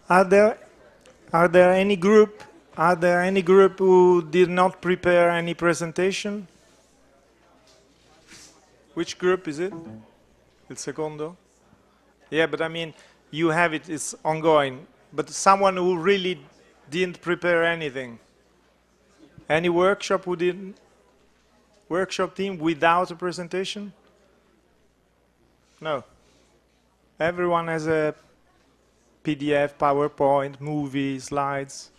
Are there are there any group who did not prepare any presentation? Which group is it? Il secondo? Yeah, but I mean, you have it, it's ongoing. But someone who really didn't prepare anything. Any workshop who didn't? Workshop team without a presentation? No. Everyone has a PDF, PowerPoint, movie, slides,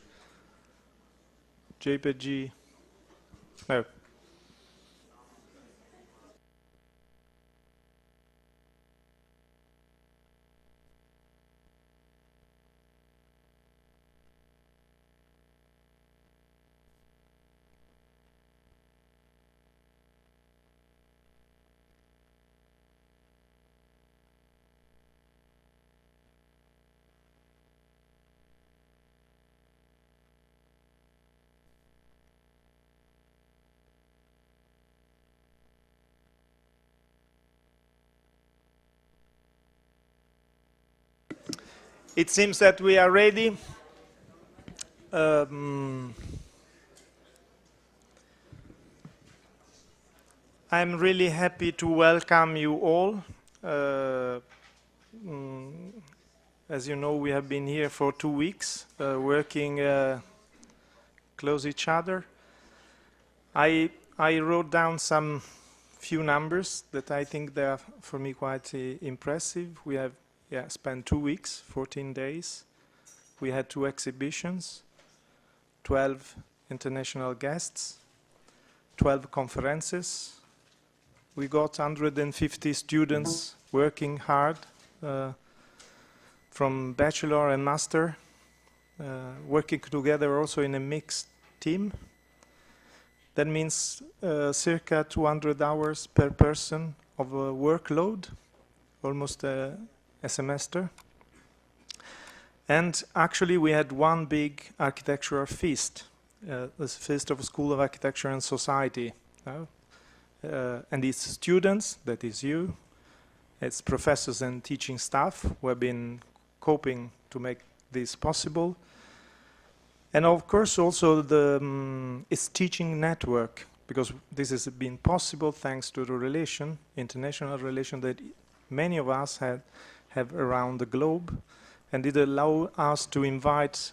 JPG. No. It seems that we are ready. I'm really happy to welcome you all. Uh, mm, as you know, we have been here for 2 weeks, working close each other. I wrote down some few numbers that I think they are, for me, quite impressive. We have spent 2 weeks, 14 days. We had 2 exhibitions, 12 international guests, 12 conferences. We got 150 students working hard, from bachelor and master, working together also in a mixed team. That means circa 200 hours per person of workload, almost a semester. And actually we had one big architectural feast, the Feast of School of Architecture and Society. And its students, that is you, its professors and teaching staff who have been coping to make this possible. And of course also its teaching network, because this has been possible thanks to the relation, international relation that many of us have around the globe, and it allowed us to invite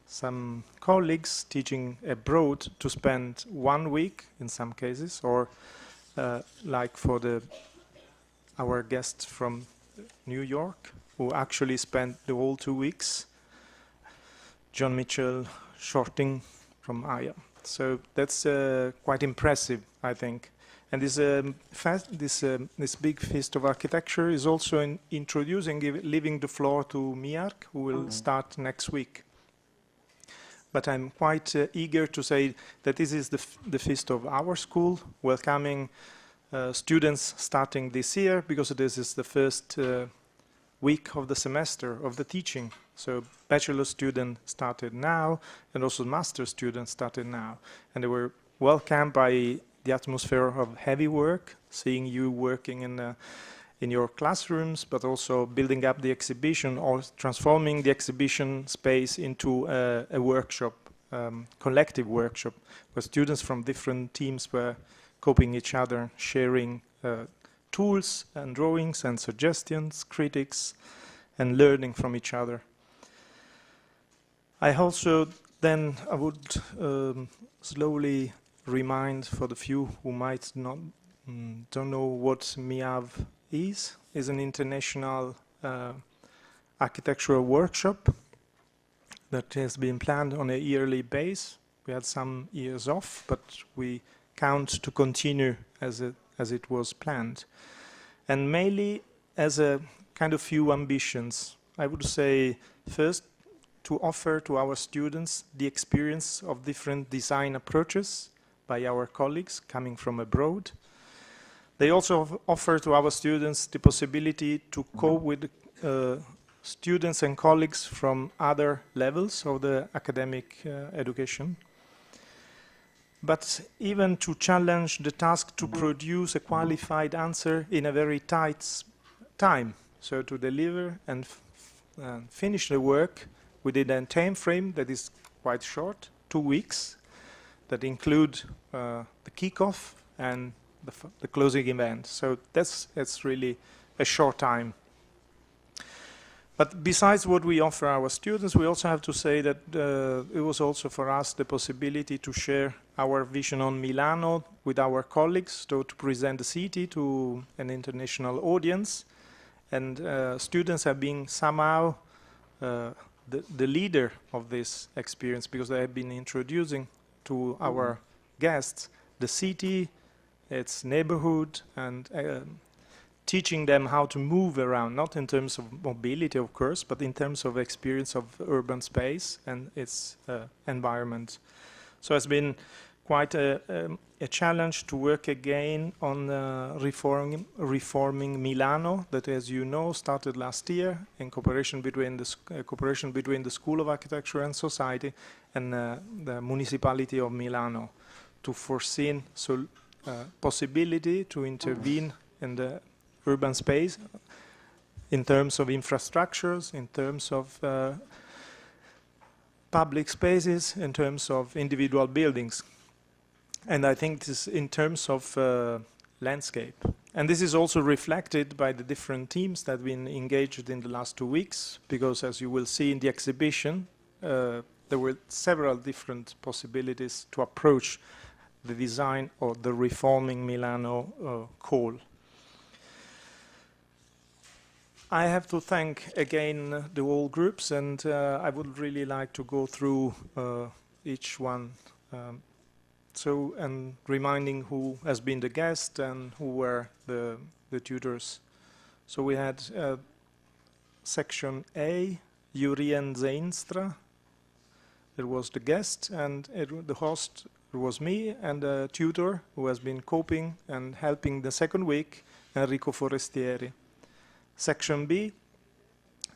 some colleagues teaching abroad to spend 1 week in some cases, or like for our guests from New York, who actually spent the whole 2 weeks. John Mitchell Shorting from Miaw. So that's quite impressive, I think. And this big feast of architecture is also introducing, leaving the floor to Miaw, who will start next week. But I'm quite eager to say that this is the feast of our school, welcoming students starting this year, because this is the first week of the semester of the teaching. So bachelor students started now, and also master students started now. And they were welcomed by the atmosphere of heavy work, seeing you working in your classrooms, but also building up the exhibition or transforming the exhibition space into a workshop, collective workshop, where students from different teams were coping each other, sharing tools and drawings and suggestions, critics, and learning from each other. I also then I would slowly remind for the few who might not don't know what Miaw is an international architectural workshop that has been planned on a yearly base. We had some years off, but we count to continue as it was planned. And mainly as a kind of few ambitions. I would say first, to offer to our students the experience of different design approaches by our colleagues coming from abroad. They also offer to our students the possibility to cope with students and colleagues from other levels of the academic education. But even to challenge the task to produce a qualified answer in a very tight time, so to deliver and and finish the work within a time frame that is quite short, 2 weeks, that include the kickoff and the closing event. So that's really a short time. But besides what we offer our students, we also have to say that it was also for us the possibility to share our vision on Milano with our colleagues, to present the city to an international audience. And students have been somehow the leader of this experience, because they have been introducing to our guests the city, its neighborhood, and teaching them how to move around, not in terms of mobility, of course, but in terms of experience of urban space and its environment. So it's been quite a challenge to work again on reforming Milano, that, as you know, started last year in cooperation between the School of Architecture and Society and the municipality of Milano, to foresee possibility to intervene in the urban space in terms of infrastructures, in terms of public spaces, in terms of individual buildings. And I think this in terms of landscape. And this is also reflected by the different teams that have been engaged in the last 2 weeks, because as you will see in the exhibition, there were several different possibilities to approach the design or the reforming Milano call. I have to thank again the whole groups, and I would really like to go through each one. And reminding who has been the guest and who were the tutors. So we had section A, Jurien Zeinstra. It was the guest, and the host was me, and the tutor who has been coping and helping the second week, Enrico Forestieri. Section B,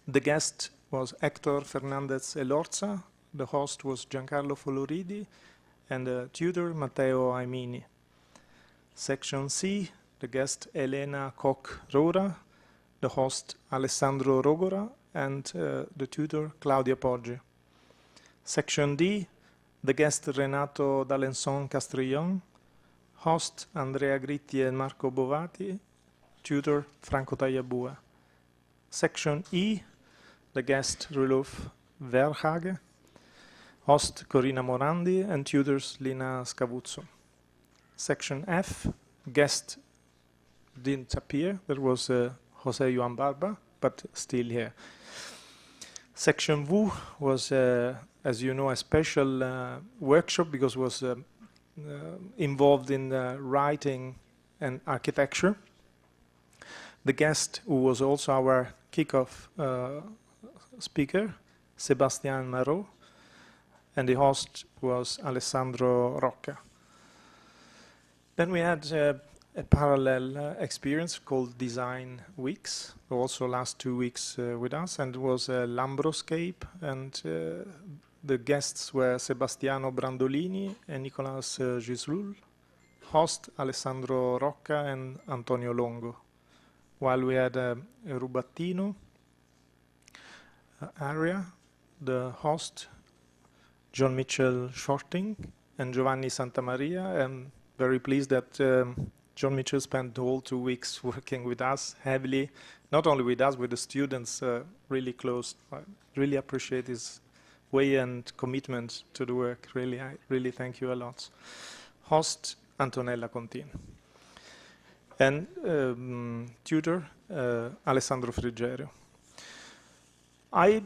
the guest was Hector Fernandez Elorza, the host was Giancarlo Foloridi, and the tutor Matteo Aimini. Section C, the guest Elena Koch-Rora, the host Alessandro Rogora, and the tutor Claudia Poggi. Section D, the guest Renato D'Alençon Castrillon, host Andrea Gritti and Marco Bovati, tutor Franco Tagliabue. Section E, the guest Rudolf Verhage, host Corina Morandi, and tutors Lina Scavuzzo. Section F, guest didn't appear, there was Jose Juan Barba, but still here. Section V was, as you know, a special workshop, because it was involved in writing and architecture. The guest, who was also our kickoff speaker, Sébastien Marot, and the host was Alessandro Rocca. Then we had a parallel experience called Design Weeks, also last 2 weeks with us, and it was a Lambroscape, and the guests were Sebastiano Brandolini and Nicolas Gislul, host Alessandro Rocca and Antonio Longo, while we had a Rubattino area, the host John Mitchell Shorting and Giovanni Santamaria. I'm very pleased that John Mitchell spent the whole 2 weeks working with us heavily, not only with us, with the students really close. I really appreciate his way and commitment to the work. Really, I really thank you a lot. Host Antonella Contin. And tutor Alessandro Frigerio. I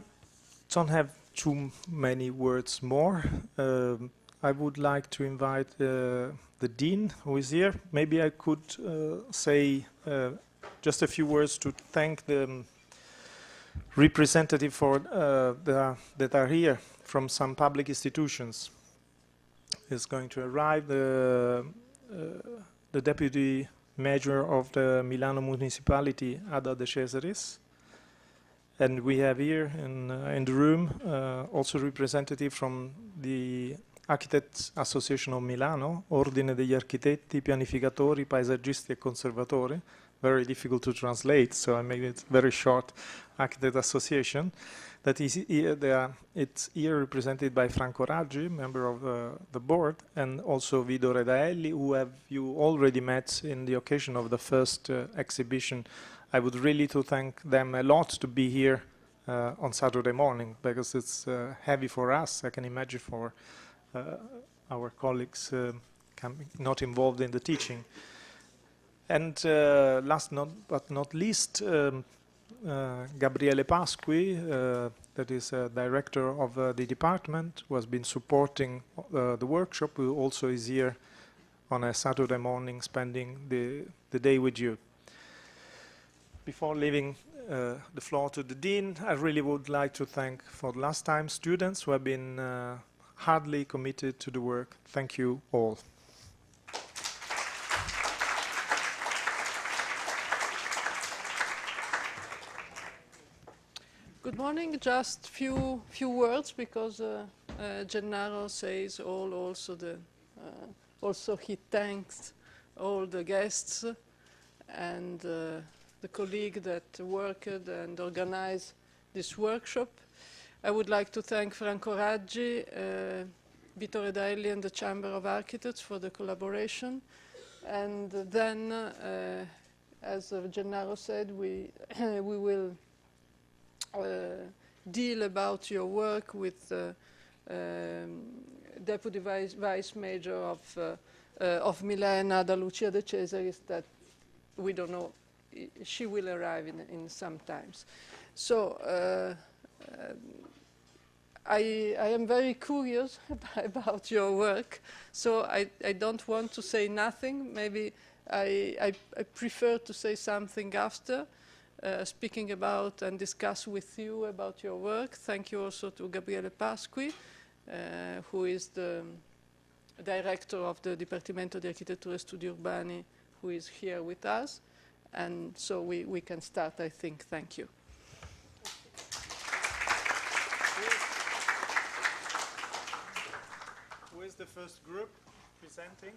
don't have too many words more. I would like to invite the Dean, who is here. Maybe I could say just a few words to thank the representative that are here from some public institutions. Is going to arrive the Deputy Mayor of the Milano Municipality, Ada De Cesaris. And we have here in the room also representative from the Architects Association of Milano, Ordine degli Architetti, Pianificatori, Paesaggisti e Conservatori, very difficult to translate, so I made it very short, Architect Association. That is, it's here represented by Franco Raggi, member of the board, and also Vido Redaelli, who have you already met in the occasion of the first exhibition. I would really to thank them a lot to be here on Saturday morning, because it's heavy for us. I can imagine for our colleagues not involved in the teaching. And last but not least, Gabriele Pasqui, that is director of the department, who has been supporting the workshop, who also is here on a Saturday morning spending the day with you. Before leaving the floor to the Dean, I really would like to thank for the last time students who have been hardly committed to the work. Thank you all. Good morning. Just few words, because Gennaro says also he thanks all the guests and the colleague that worked and organized this workshop. I would like to thank Franco Raggi, Vito Redaelli and the Chamber of Architects for the collaboration. And then, as Gennaro said, we will deal about your work with Deputy Vice Major of Milena, Da Lucia De Cesaris, that we don't know, she will arrive in some times. So I am very curious about your work, so I don't want to say nothing. Maybe I prefer to say something after. Speaking about and discuss with you about your work. Thank you also to Gabriele Pasqui, who is the director of the Dipartimento di Architettura e Studi Urbani, who is here with us. And so we can start, I think. Thank you. Who is the first group presenting?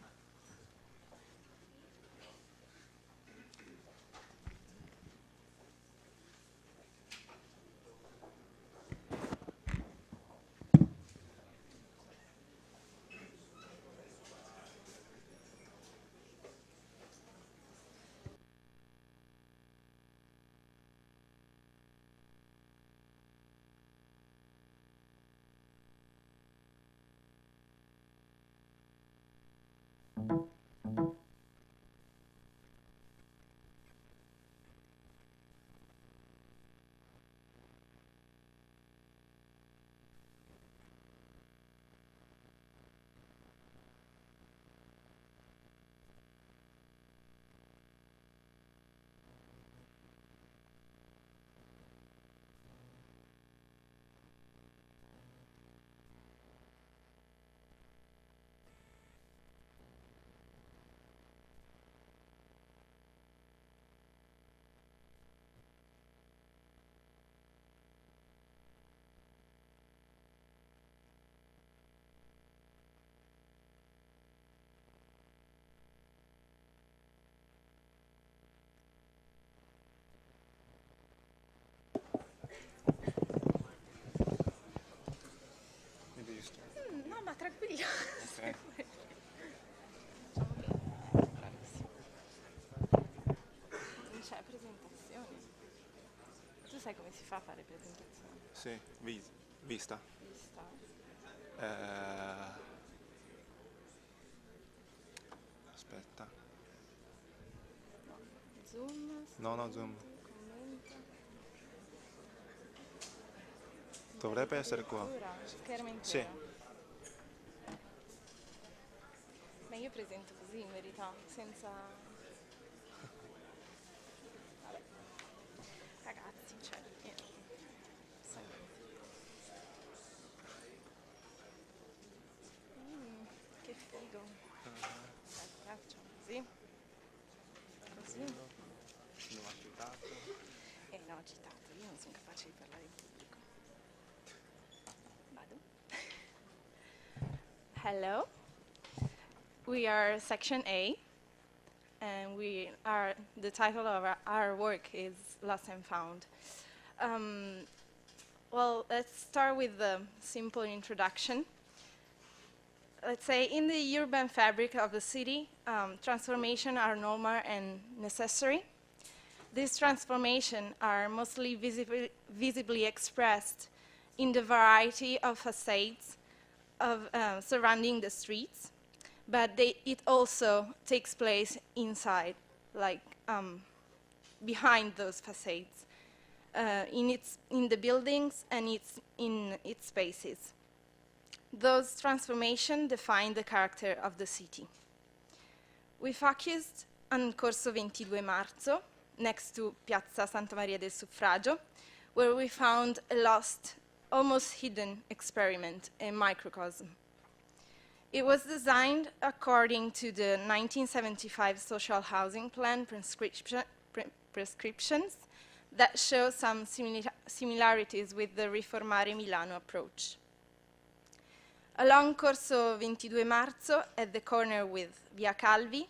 No, ma tranquillo. Okay. Bravissimo. Non c'è presentazione. Tu sai come si fa a fare presentazioni? Sì, vista. Vista. Aspetta. No. Zoom. No, zoom. Commenta. Dovrebbe essere qua. Schermo intero. Sì. Ma io presento così in verità, senza... Vabbè. Ragazzi, cioè... Che figo. Facciamo così. Così. Non ho citato. No, ho citato, io non sono capace di parlare in pubblico. Vado. Hello. We are section A. and the title of our work is Lost and Found. Well, let's start with the simple introduction. Let's say in the urban fabric of the city, transformations are normal and necessary. These transformations are mostly visibly expressed in the variety of facades surrounding the streets, but it also takes place inside, like behind those facades, in the buildings and in its spaces. Those transformations define the character of the city. We focused on Corso 22 Marzo, next to Piazza Santa Maria del Suffragio, where we found a lost, almost hidden experiment, a microcosm. It was designed according to the 1975 social housing plan prescriptions that show some similarities with the Riformare Milano approach. Along Corso 22 Marzo, at the corner with Via Calvi,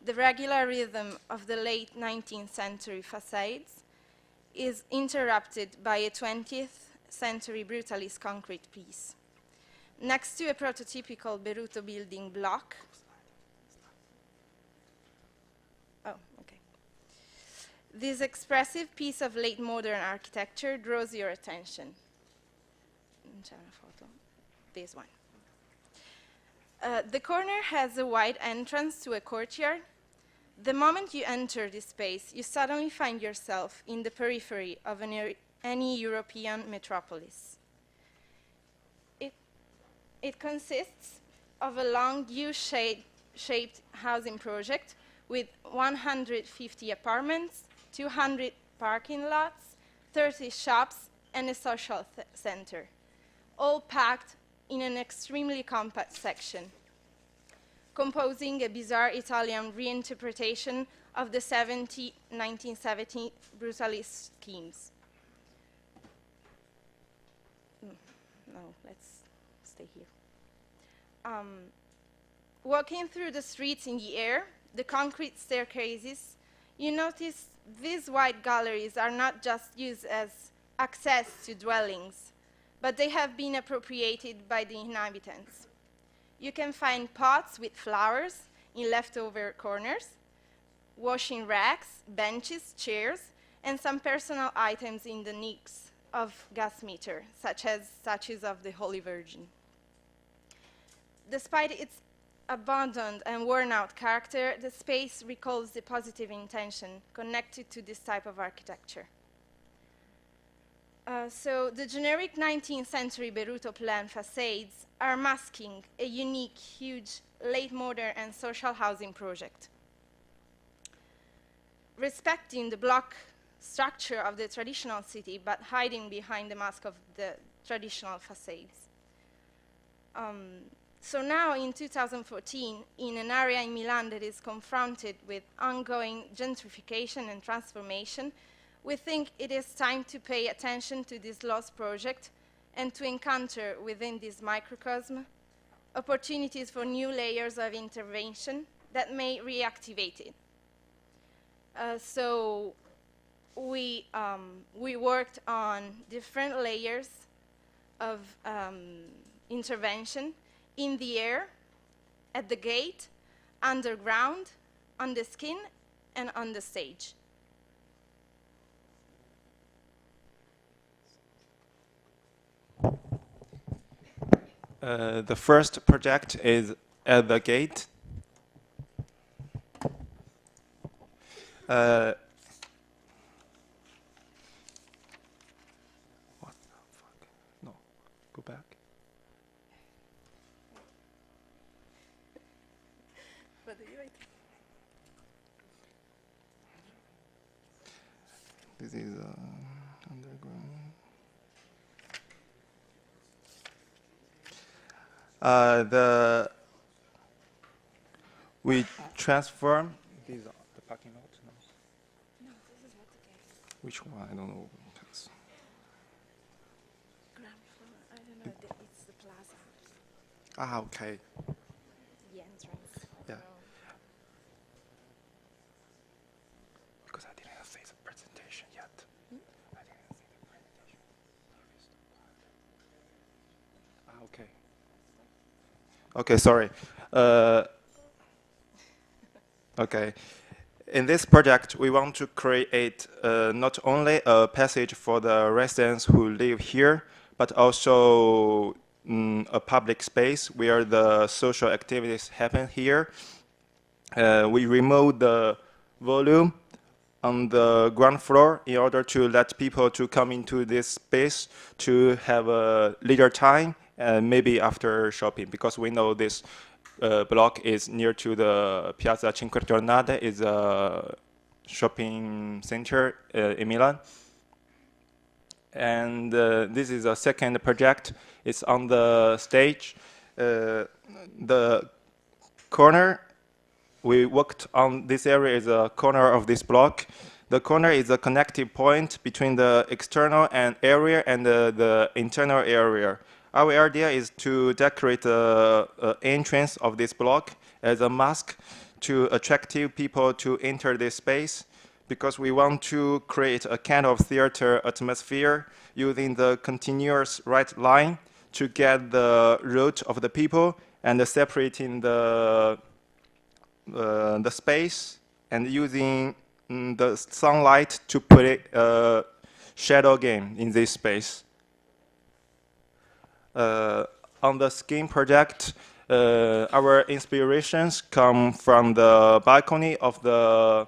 the regular rhythm of the late 19th century facades is interrupted by a 20th century brutalist concrete piece. Next to a prototypical Beruto building block, this expressive piece of late modern architecture draws your attention. This one. The corner has a wide entrance to a courtyard. The moment you enter this space, you suddenly find yourself in the periphery of any European metropolis. It consists of a long U-shaped housing project with 150 apartments, 200 parking lots, 30 shops, and a social center, all packed in an extremely compact section, composing a bizarre Italian reinterpretation of the 1970 brutalist schemes. No, let's stay here. Walking through the streets in the air, the concrete staircases, you notice these wide galleries are not just used as access to dwellings, but they have been appropriated by the inhabitants. You can find pots with flowers in leftover corners, washing racks, benches, chairs, and some personal items in the nicks of gas meter, such as statues of the Holy Virgin. Despite its abandoned and worn-out character, the space recalls the positive intention connected to this type of architecture. So the generic 19th century Beruto plan facades are masking a unique, huge, late modern and social housing project. Respecting the block structure of the traditional city, but hiding behind the mask of the traditional facades. So now in 2014, in an area in Milan that is confronted with ongoing gentrification and transformation, we think it is time to pay attention to this lost project and to encounter within this microcosm opportunities for new layers of intervention that may reactivate it. So we worked on different layers of intervention in the air, at the gate, underground, on the skin, and on the stage. The first project is at the gate. What the fuck? No, go back. This is underground. We transform these are the parking lot. No, this is not the case. which one? I don't know. Ground floor, I don't know, it's the plaza, Ah, okay. the entrance. Yeah. Okay. Okay, sorry. Okay. In this project, we want to create not only a passage for the residents who live here, but also a public space where the social activities happen here. We remove the volume on the ground floor in order to let people to come into this space to have a leisure time, maybe after shopping, because we know this block is near to the Piazza Cinque Giornate, is a shopping center in Milan. And this is a second project. It's on the stage. The corner we worked on, this area is a corner of this block. The corner is a connective point between the external area and the internal area. Our idea is to decorate the entrance of this block as a mask to attract people to enter this space, because we want to create a kind of theater atmosphere using the continuous right line to get the route of the people and separating the space and using the sunlight to put it shadow game in this space. On the scheme project, our inspirations come from the balcony of the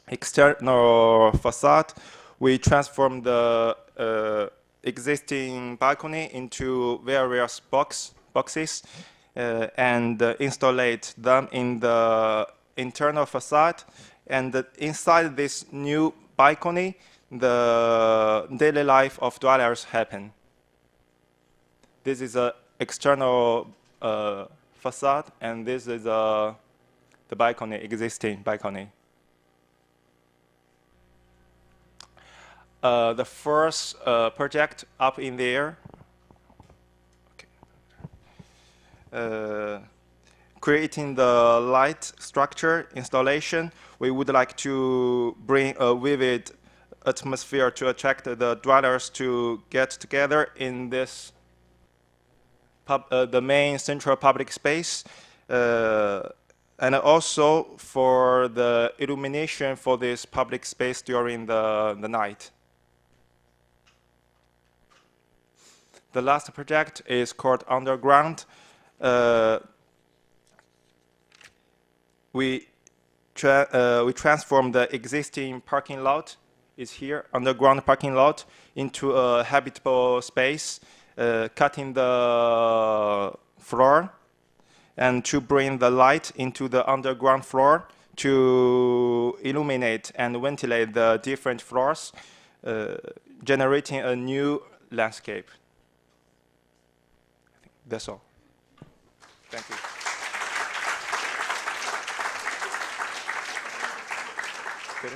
external facade. We transformed the existing balcony into various boxes and installate them in the internal facade. And inside this new balcony, the daily life of dwellers happen. This is an external facade, and this is the balcony, existing balcony. The first project up in there, creating the light structure installation. We would like to bring a vivid atmosphere to attract the dwellers to get together in this the main central public space, and also for the illumination for this public space during the night. The last project is called Underground. We transform the existing parking lot, is here, underground parking lot, into a habitable space, cutting the floor, and to bring the light into the underground floor to illuminate and ventilate the different floors, generating a new landscape. That's all. Thank you. Good.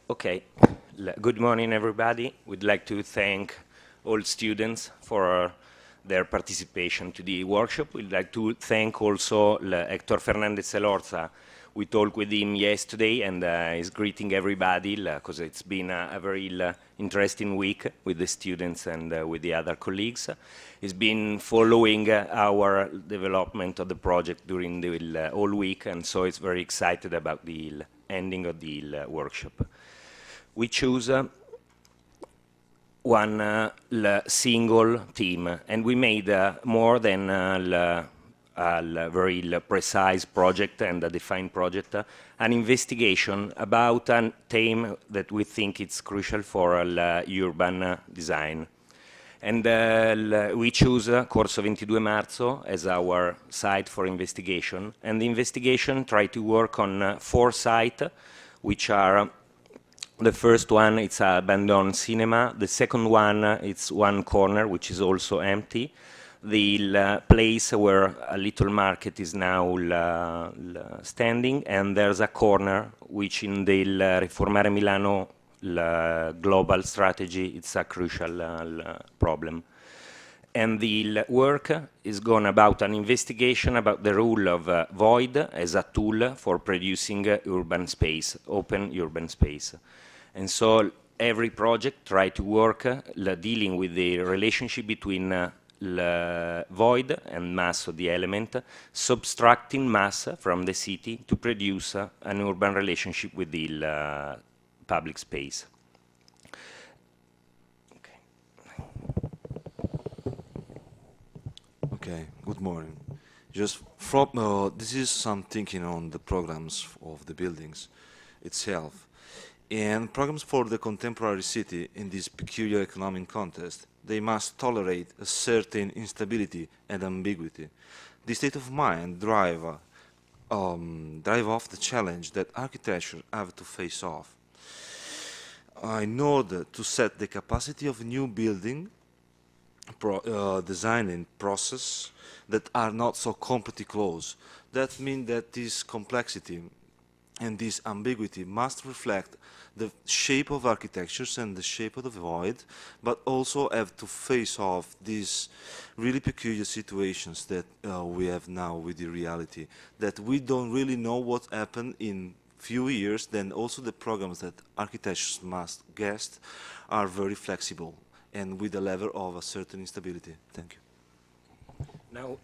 Okay, good morning everybody. We'd like to thank all students for their participation to the workshop. We'd like to thank also Hector Fernandez Elorza. We talked with him yesterday and he's greeting everybody because it's been a very interesting week with the students and with the other colleagues. He's been following our development of the project during the whole week, and so he's very excited about the ending of the workshop. We choose one single theme, and we made more than a very precise project and a defined project, an investigation about a theme that we think is crucial for urban design. And we choose Corso 22 Marzo as our site for investigation. And the investigation try to work on 4 sites, which are the first one, it's a abandoned cinema. The second one, it's one corner, which is also empty. The place where a little market is now standing, and there's a corner which in the Riformare Milano global strategy, it's a crucial problem. And the work is gone about an investigation about the role of void as a tool for producing urban space, open urban space. And so every project try to work dealing with the relationship between void and mass of the element, subtracting mass from the city to produce an urban relationship with the public space. Okay, good morning. Just from this is some thinking on the programs of the buildings itself. And programs for the contemporary city in this peculiar economic context, they must tolerate a certain instability and ambiguity. The state of mind drive off the challenge that architecture have to face off. In order to set the capacity of new building designing process that are not so completely close. That means that this complexity and this ambiguity must reflect the shape of architectures and the shape of the void, but also have to face off these really peculiar situations that we have now with the reality, that we don't really know what happened in few years. Then also the programs that architects must guess are very flexible and with a level of a certain instability. Thank you. Now,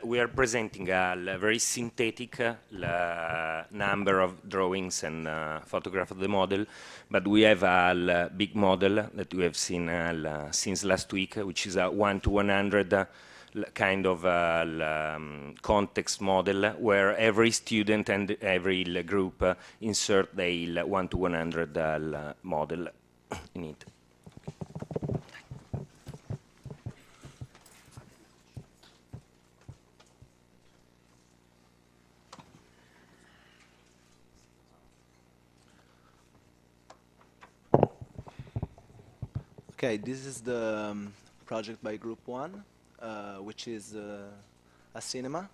we are presenting a very synthetic number of drawings and photographs of the model, but we have a big model that we have seen since last week, which is a 1 to 100 kind of context model, where every student and every group insert the 1 to 100 model in it. Okay, this is the project by Group 1, which is a cinema.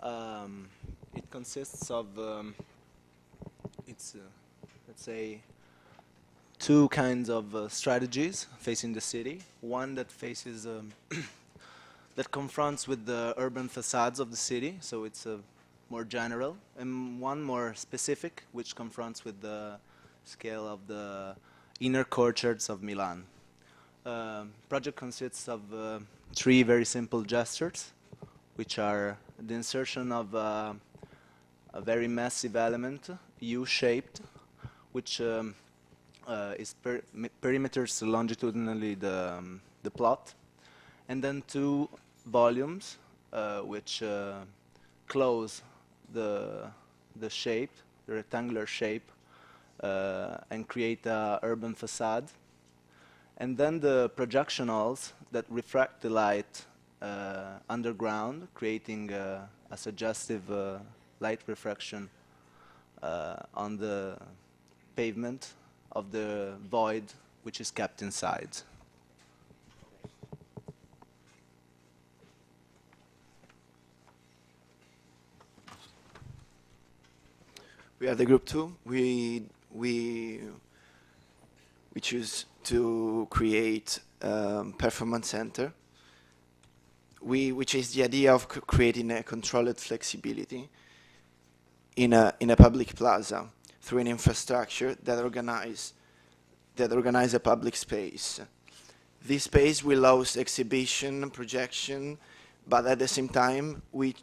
It consists of, let's say, 2 kinds of strategies facing the city. One that faces, that confronts with the urban facades of the city, so it's more general, and one more specific, which confronts with the scale of the inner courtyards of Milan. Project consists of 3 very simple gestures, which are the insertion of a very massive element, U-shaped, which is perimeters longitudinally the plot, and then 2 volumes which close the shape, the rectangular shape, and create a urban facade. And then the projectionals that refract the light underground, creating a suggestive light refraction on the pavement of the void which is kept inside. We are the group 2. We choose to create performance center, which is the idea of creating a controlled flexibility in a public plaza through an infrastructure that organize a public space. This space will host exhibition, projection, but at the same time we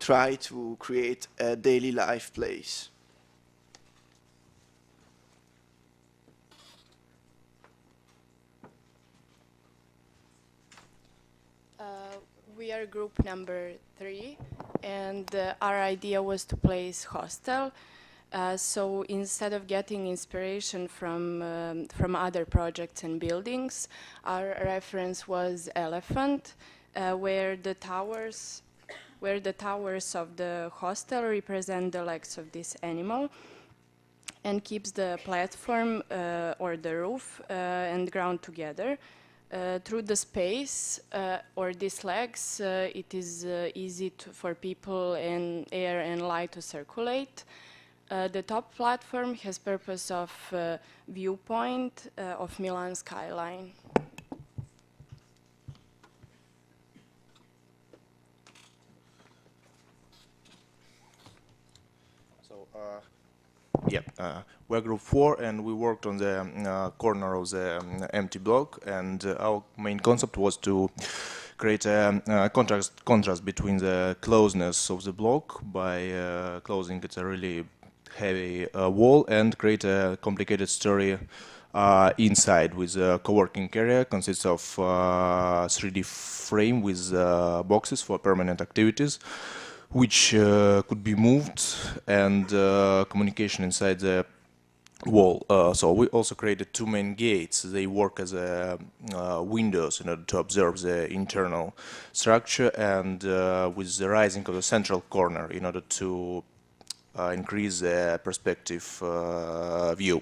try to create a daily life place. We are group number 3, and our idea was to place hostel. So instead of getting inspiration from other projects and buildings, our reference was elephant, where the towers of the hostel represent the legs of this animal, and keeps the platform or the roof and ground together. Through the space or these legs, it is easy for people and air and light to circulate. The top platform has purpose of viewpoint of Milan skyline. We're group 4, and we worked on the corner of the empty block, and our main concept was to create a contrast between the closeness of the block by closing it a really heavy wall and create a complicated story inside with a co-working area consists of 3D frame with boxes for permanent activities, which could be moved, and communication inside the wall. So we also created 2 main gates. They work as windows in order to observe the internal structure, and with the rising of the central corner in order to increase the perspective view.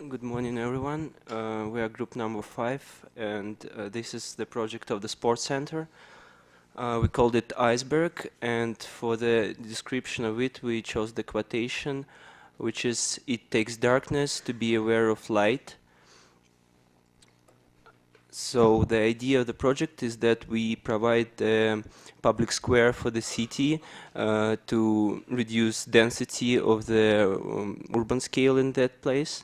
Good morning, everyone. We are group number 5, and this is the project of the sports center. We called it Iceberg, and for the description of it, we chose the quotation, which is, "It takes darkness to be aware of light." So the idea of the project is that we provide a public square for the city to reduce density of the urban scale in that place,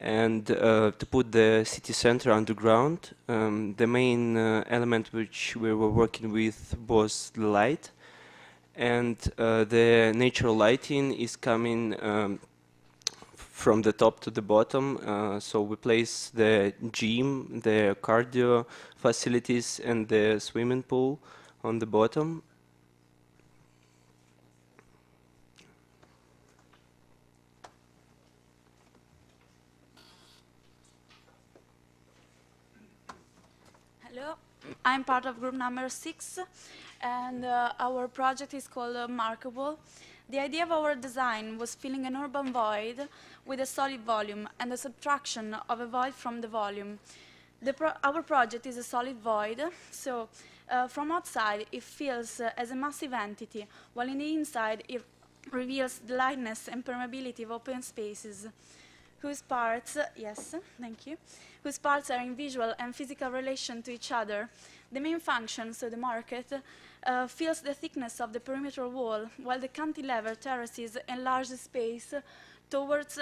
and to put the city center underground. The main element which we were working with was the light, and the natural lighting is coming from the top to the bottom. So we place the gym, the cardio facilities, and the swimming pool on the bottom. Hello, I'm part of group number 6, and our project is called Markable. The idea of our design was filling an urban void with a solid volume and the subtraction of a void from the volume. Our project is a solid void, so from outside it feels as a massive entity, while in the inside it reveals the lightness and permeability of open spaces, whose parts, yes, thank you, whose parts are in visual and physical relation to each other. The main function, so the market, fills the thickness of the perimeter wall, while the cantilever terraces enlarge the space towards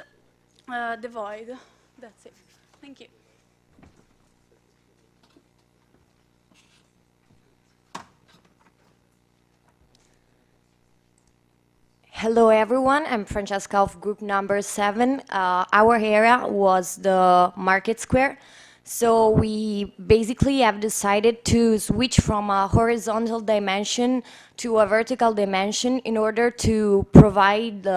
the void. That's it. Thank you. Hello everyone, I'm Francesca of group number 7. Our area was the market square. So we basically have decided to switch from a horizontal dimension to a vertical dimension in order to provide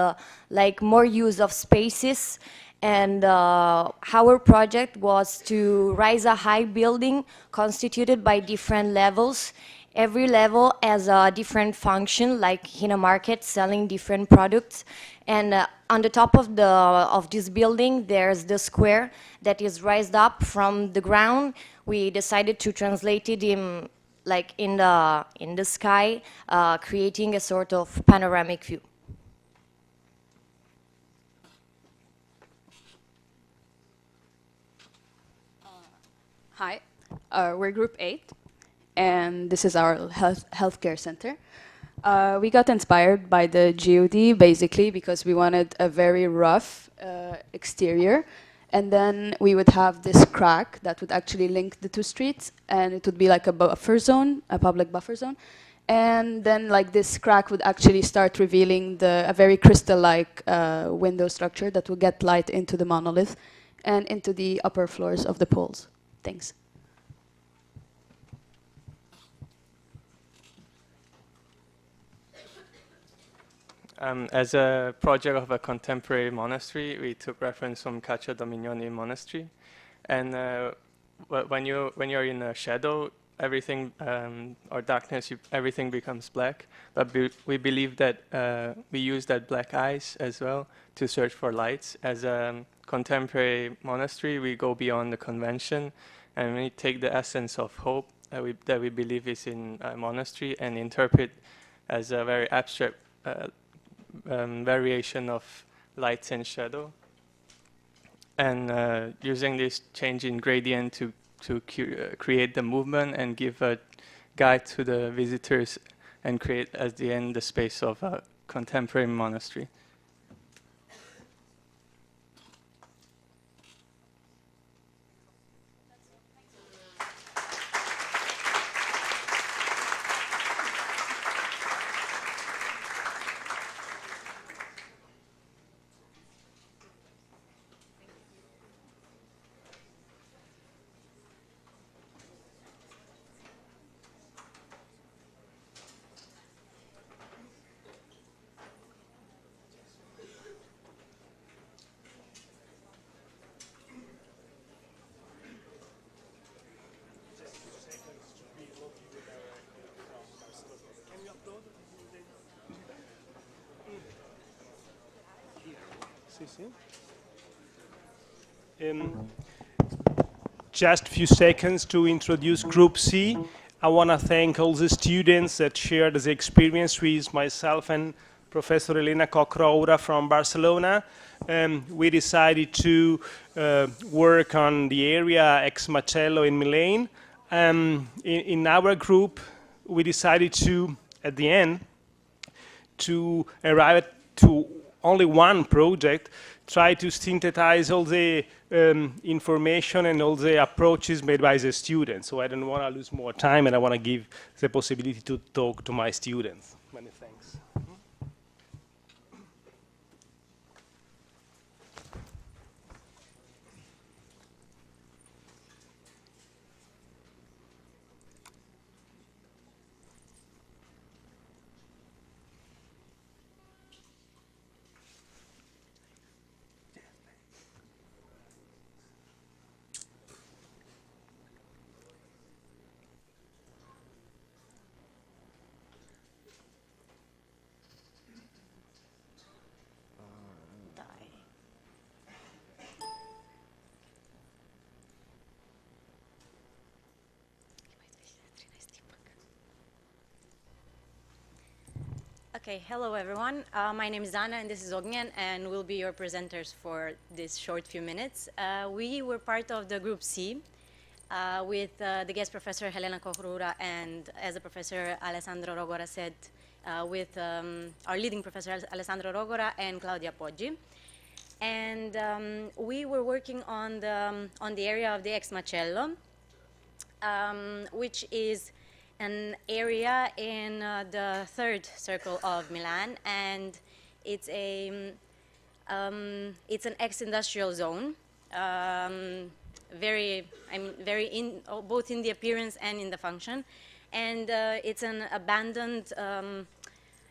more use of spaces. And our project was to raise a high building constituted by different levels. Every level has a different function, like in a market selling different products. And on the top of this building, there's the square that is raised up from the ground. We decided to translate it in the sky, creating a sort of panoramic view. Hi, we're group 8, and this is our healthcare center. We got inspired by the GOD basically because we wanted a very rough exterior, and then we would have this crack that would actually link the 2 streets, and it would be like a buffer zone, a public buffer zone. And then like this crack would actually start revealing a very crystal-like window structure that will get light into the monolith and into the upper floors of the poles. Thanks. As a project of a contemporary monastery, we took reference from Caccia Dominioni Monastery, and when you're in a shadow, everything or darkness, everything becomes black. But we believe that we use that black ice as well to search for lights. As a contemporary monastery, we go beyond the convention, and we take the essence of hope that we believe is in a monastery and interpret as a very abstract variation of light and shadow, and using this change in gradient to create the movement and give a guide to the visitors and create at the end the space of a contemporary monastery. Just a few seconds to introduce Group C. I want to thank all the students that shared the experience with myself and Professor Elena Koch-Roura from Barcelona. We decided to work on the area ex Macello in Milan. In our group, we decided to, at the end, to arrive to only one project, try to synthesize all the information and all the approaches made by the students. So I don't want to lose more time, and I want to give the possibility to talk to my students. Many thanks. Okay, hello everyone. My name is Anna and this is Ognjen, and we'll be your presenters for this short few minutes. We were part of the Group C with the guest professor Helena Koch-Roura and, as the professor Alessandro Rogora said, with our leading professor Alessandro Rogora and Claudia Poggi. And we were working on the area of the Ex Macello, which is an area in the third circle of Milan, and it's an ex-industrial zone, both in the appearance and in the function, and it's an abandoned,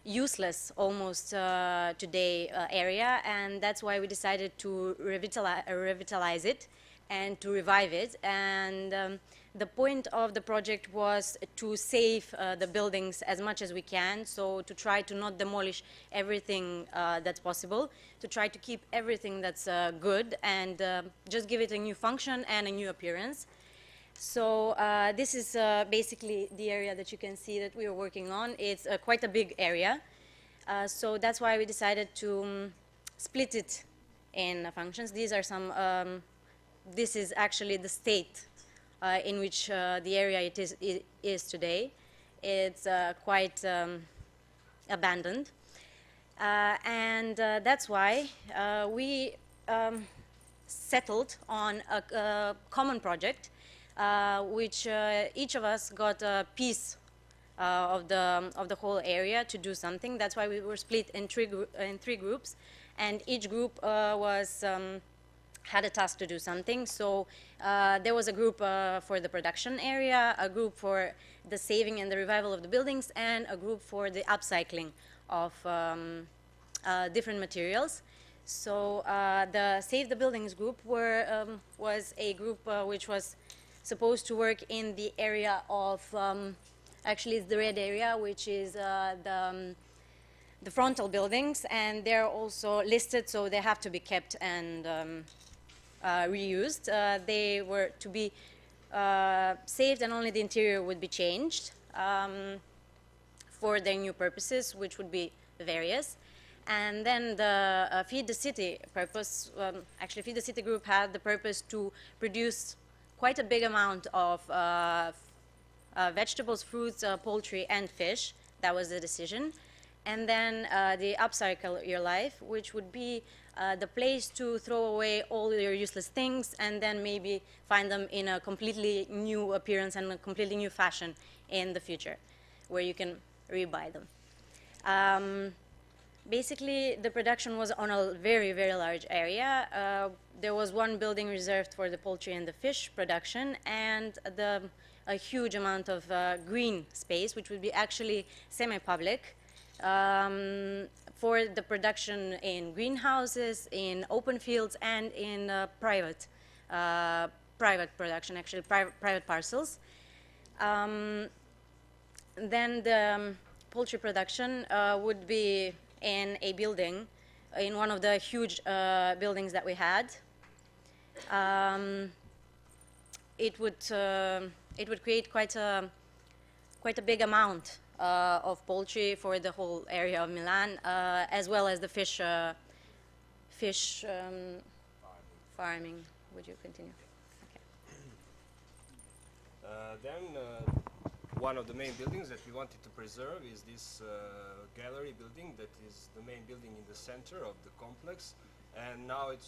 useless almost today area, and that's why we decided to revitalize it and to revive it. And the point of the project was to save the buildings as much as we can, so to try to not demolish everything that's possible, to try to keep everything that's good and just give it a new function and a new appearance. So this is basically the area that you can see that we are working on. It's quite a big area, so that's why we decided to split it in functions. These are some, this is actually the state in which the area it is today. It's quite abandoned. And that's why we settled on a common project, which each of us got a piece of the whole area to do something. That's why we were split in three groups, and each group had a task to do something. So there was a group for the production area, a group for the saving and the revival of the buildings, and a group for the upcycling of different materials. So the Save the Buildings group was a group which was supposed to work in the area of, actually it's the red area, which is the frontal buildings, and they're also listed, so they have to be kept and reused. They were to be saved, and only the interior would be changed for their new purposes, which would be various. And then the Feed the City purpose, actually Feed the City group had the purpose to produce quite a big amount of vegetables, fruits, poultry, and fish. That was the decision. And then the Upcycle Your Life, which would be the place to throw away all your useless things and then maybe find them in a completely new appearance and a completely new fashion in the future, where you can rebuy them. Basically, the production was on a very, very large area. There was one building reserved for the poultry and the fish production, and a huge amount of green space, which would be actually semi-public, for the production in greenhouses, in open fields, and in private production, actually private parcels. Then the poultry production would be in a building, in one of the huge buildings that we had. It would create quite a big amount of poultry for the whole area of Milan, as well as the fish farming. Would you continue? Then one of the main buildings that we wanted to preserve is this gallery building that is the main building in the center of the complex, and now it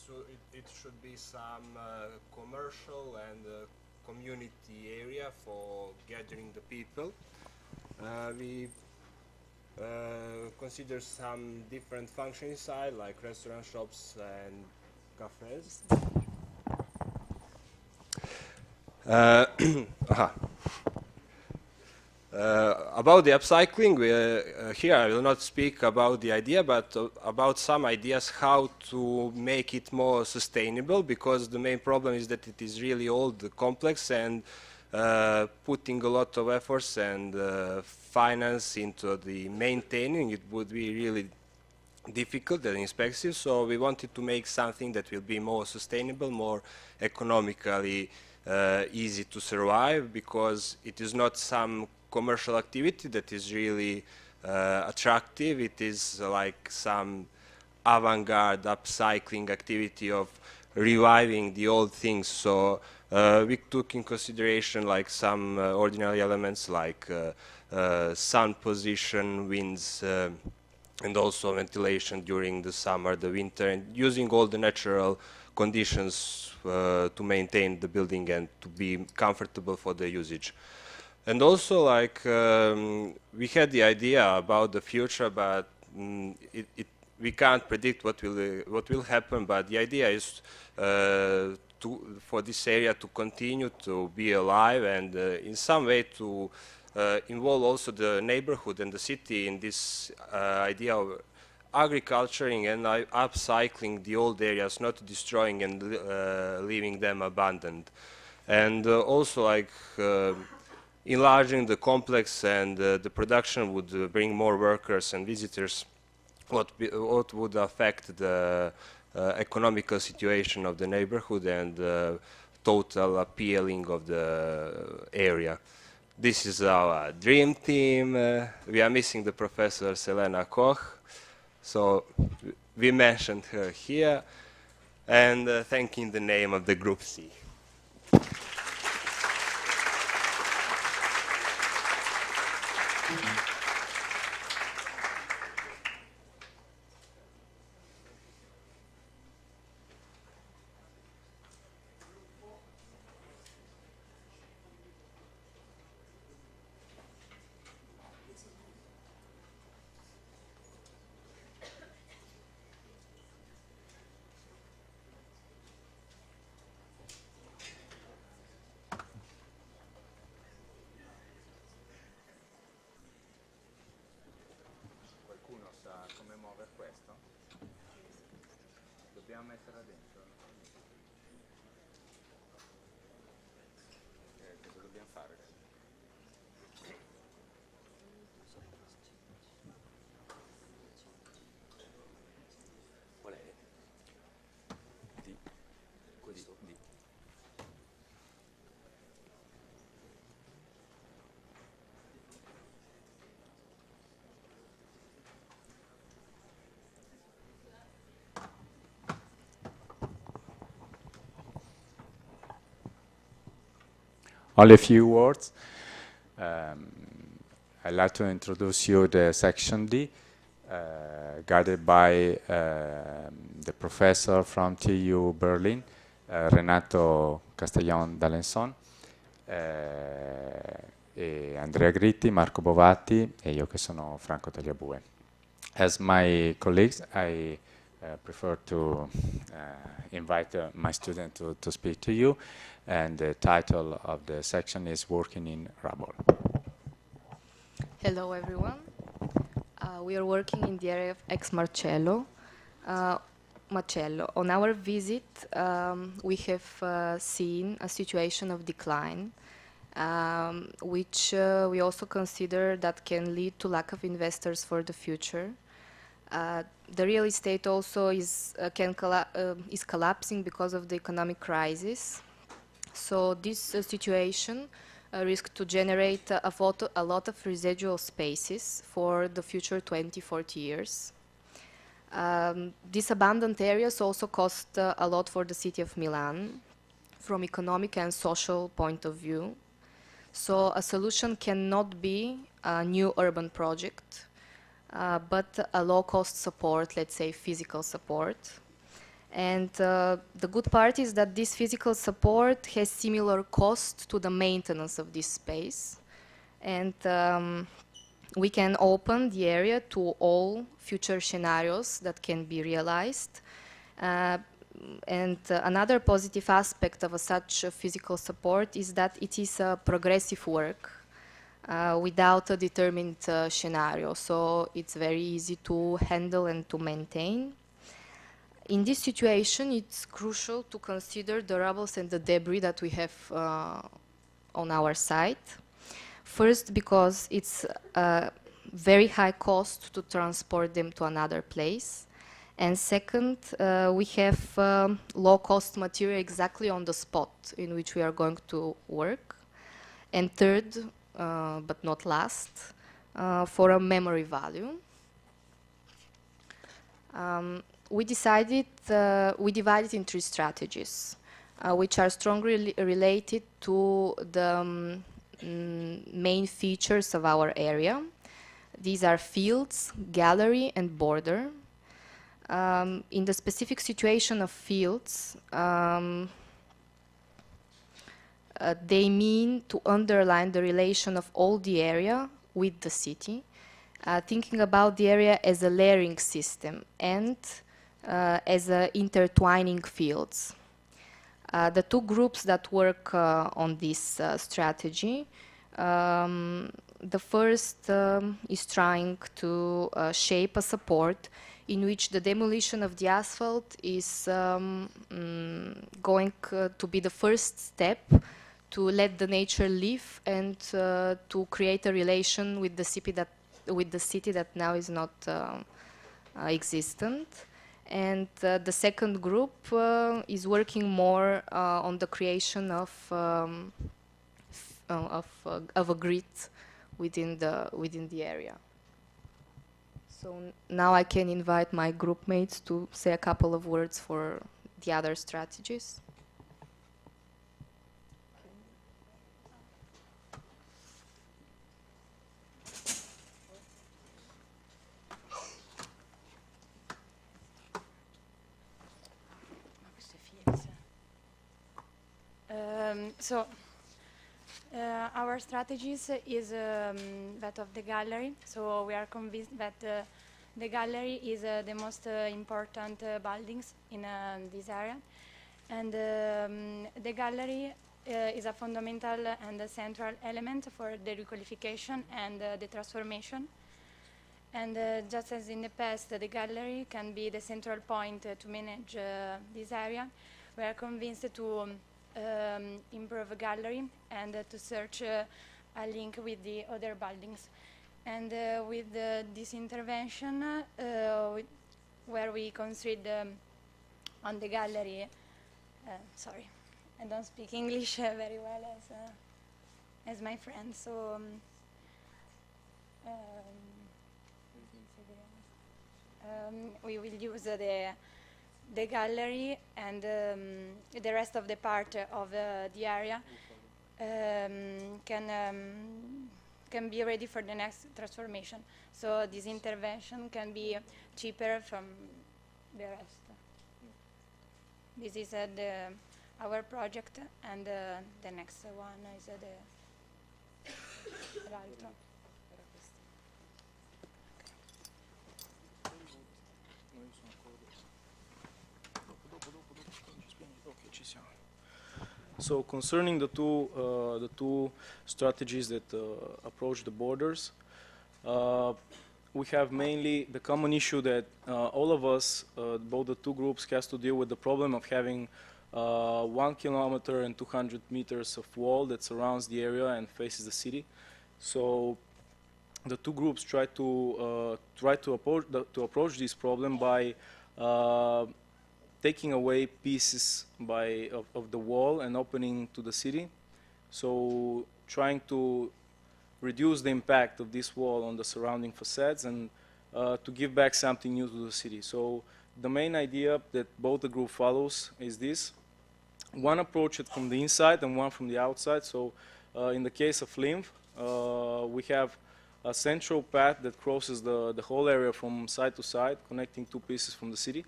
should be some commercial and community area for gathering the people. We consider some different functions inside, like restaurant, shops, and cafes. About the upcycling, here I will not speak about the idea, but about some ideas how to make it more sustainable, because the main problem is that it is really old, complex, and putting a lot of efforts and finance into the maintaining it would be really difficult and expensive. So we wanted to make something that will be more sustainable, more economically easy to survive, because it is not some commercial activity that is really attractive. It is like some avant-garde upcycling activity of reviving the old things. So we took in consideration like some ordinary elements like sun position, winds, and also ventilation during the summer, the winter, and using all the natural conditions to maintain the building and to be comfortable for the usage. And also, like, we had the idea about the future, but we can't predict what will happen. But the idea is for this area to continue to be alive, and in some way to involve also the neighborhood and the city in this idea of agriculturing and upcycling the old areas, not destroying and leaving them abandoned. And also, like, enlarging the complex and the production would bring more workers and visitors, what would affect the economical situation of the neighborhood and total appealing of the area. This is our dream team. We are missing the professor Selena Koch, so we mentioned her here, and thanking the name of the Group C. come muovere questo? Dobbiamo metterla dentro. Cosa dobbiamo fare? Qual è? Di. Questo. Di. Only a few words. I'd like to introduce you the section D, guided by the professor from TU Berlin, Renato Castellón d'Alençon, e Andrea Gritti, Marco Bovatti e io che sono Franco Tagliabue. As my colleagues, I prefer to invite my student to speak to you, and the title of the section is Working in Rubble. Hello everyone. We are working in the area of ex Marcello. On our visit, we have seen a situation of decline, which we also consider that can lead to lack of investors for the future. The real estate also is collapsing because of the economic crisis. So this situation risks to generate a lot of residual spaces for the future 20, 40 years. These abandoned areas also cost a lot for the city of Milan from economic and social point of view. So a solution cannot be a new urban project, but a low-cost support, let's say physical support. And the good part is that this physical support has similar cost to the maintenance of this space. And we can open the area to all future scenarios that can be realized. And another positive aspect of such physical support is that it is a progressive work without a determined scenario. So it's very easy to handle and to maintain. In this situation, it's crucial to consider the rubbles and the debris that we have on our site. First, because it's a very high cost to transport them to another place. And second, we have low-cost material exactly on the spot in which we are going to work. And third, but not last, for a memory value. We divided in three strategies, which are strongly related to the main features of our area. These are fields, gallery, and border. In the specific situation of fields, they mean to underline the relation of all the area with the city, thinking about the area as a layering system and as intertwining fields. The two groups that work on this strategy, the first is trying to shape a support in which the demolition of the asphalt is going to be the first step to let the nature live and to create a relation with the city that now is not existent. And the second group is working more on the creation of a grid within the area. So now I can invite my group mates to say a couple of words for the other strategies. Our strategies is that of the gallery. So we are convinced that the gallery is the most important buildings in this area. And the gallery is a fundamental and a central element for the requalification and the transformation. And just as in the past, the gallery can be the central point to manage this area. We are convinced to improve the gallery and to search a link with the other buildings. And with this intervention, where we consider on the gallery, sorry, I don't speak English very well as my friend, so we will use the gallery and the rest of the part of the area can be ready for the next transformation. So this intervention can be cheaper from the rest. This is our project, and the next one is l'altro. So concerning the two strategies that approach the borders, we have mainly the common issue that all of us, both the two groups, has to deal with the problem of having 1 kilometer and 200 meters of wall that surrounds the area and faces the city. So the two groups try to approach this problem by taking away pieces of the wall and opening to the city. So trying to reduce the impact of this wall on the surrounding facades and to give back something new to the city. So the main idea that both the group follows is this. One approach it from the inside and one from the outside. So in the case of LIMF, we have a central path that crosses the whole area from side to side, connecting two pieces from the city.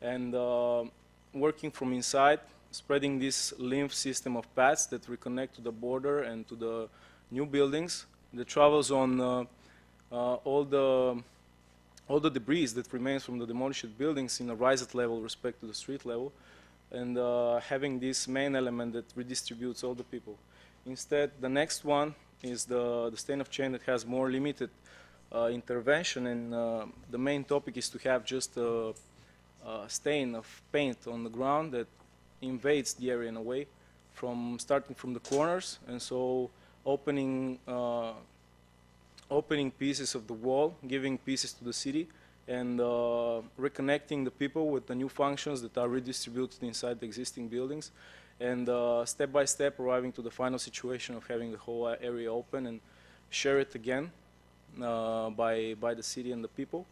And working from inside, spreading this lymph system of paths that reconnect to the border and to the new buildings that travels on all the debris that remains from the demolished buildings in a rised level respect to the street level, and having this main element that redistributes all the people. Instead, the next one is the stain of chain that has more limited intervention, and the main topic is to have just a stain of paint on the ground that invades the area in a way, starting from the corners, and so opening pieces of the wall, giving pieces to the city, and reconnecting the people with the new functions that are redistributed inside the existing buildings, and step by step arriving to the final situation of having the whole area open and share it again by the city and the people.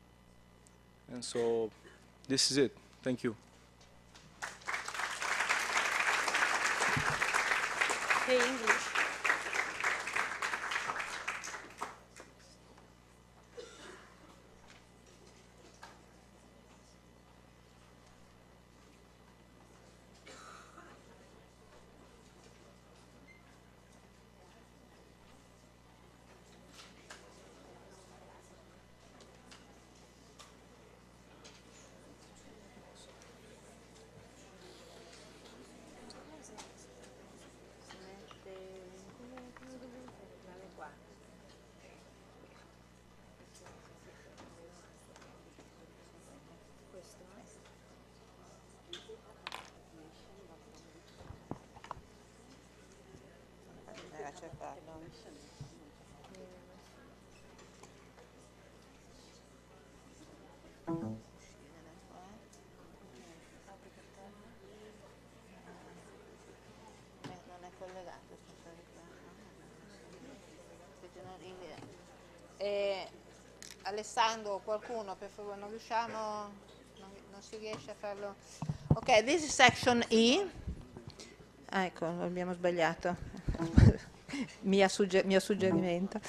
And so this is it. Thank you. Hey, English. Alessandro, qualcuno, per favore, non si riesce a farlo. Ok, this is section E. Ah, ecco, abbiamo sbagliato. mio suggerimento.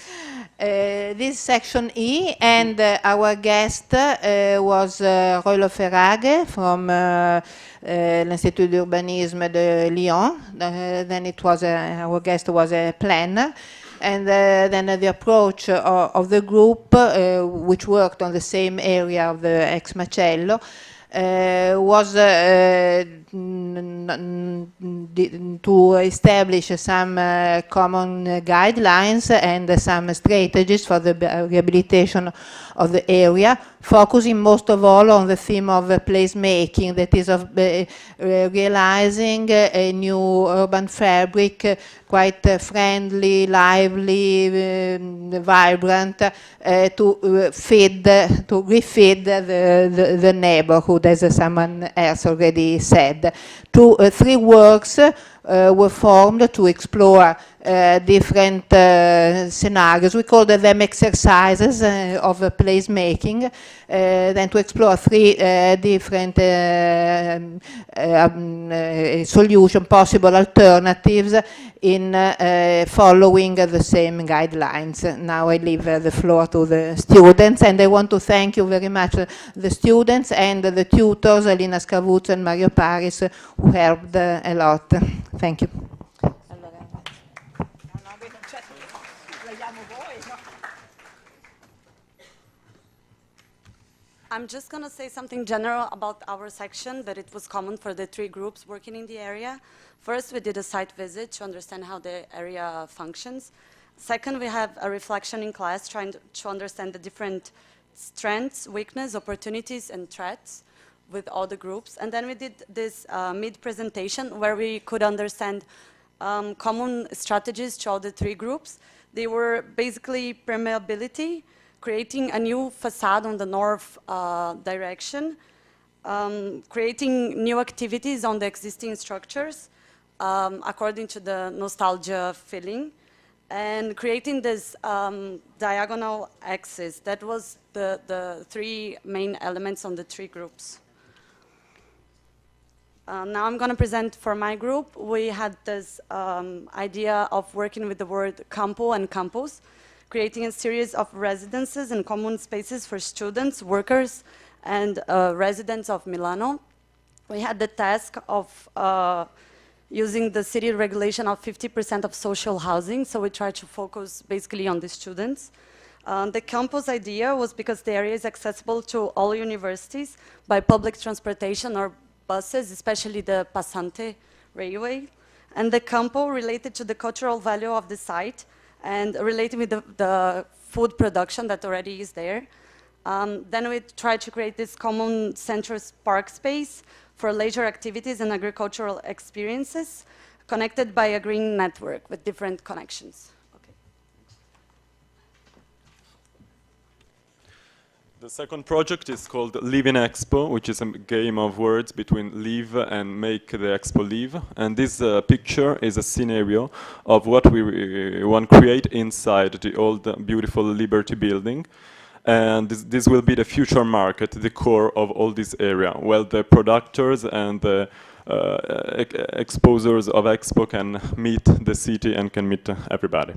This is section E, and our guest was Rollo Ferraghe from l'Institut d'Urbanisme de Lyon. Then it was our guest was a planner. And then the approach of the group, which worked on the same area of the ex macello, was to establish some common guidelines and some strategies for the rehabilitation of the area, focusing most of all on the theme of placemaking, that is of realizing a new urban fabric, quite friendly, lively, vibrant, to refeed the neighborhood, as someone else already said. Three works were formed to explore different scenarios. We call them exercises of placemaking, then to explore three different possible alternatives in following the same guidelines. Now I leave the floor to the students, and I want to thank you very much, the students and the tutors, Elena Scavuzzo and Mario Paris, who helped a lot. Thank you. I'm just going to say something general about our section, that it was common for the three groups working in the area. First, we did a site visit to understand how the area functions. Second, we have a reflection in class trying to understand the different strengths, weaknesses, opportunities, and threats with all the groups. And then we did this mid-presentation where we could understand common strategies to all the three groups. They were basically permeability, creating a new facade on the north direction, creating new activities on the existing structures according to the nostalgia feeling, and creating this diagonal axis. That was the three main elements on the three groups. Now I'm going to present for my group. We had this idea of working with the word campo and campus, creating a series of residences and common spaces for students, workers, and residents of Milano. We had the task of using the city regulation of 50% of social housing, so we tried to focus basically on the students. The campus idea was because the area is accessible to all universities by public transportation or buses, especially the Passante railway. And the campo related to the cultural value of the site, and related with the food production that already is there. Then we tried to create this common central park space for leisure activities and agricultural experiences, connected by a green network with different connections. The second project is called Live in Expo, which is a game of words between live and make the expo live. And this picture is a scenario of what we want to create inside the old beautiful Liberty building. And this will be the future market, the core of all this area, where the producers and the exposers of Expo can meet the city and can meet everybody.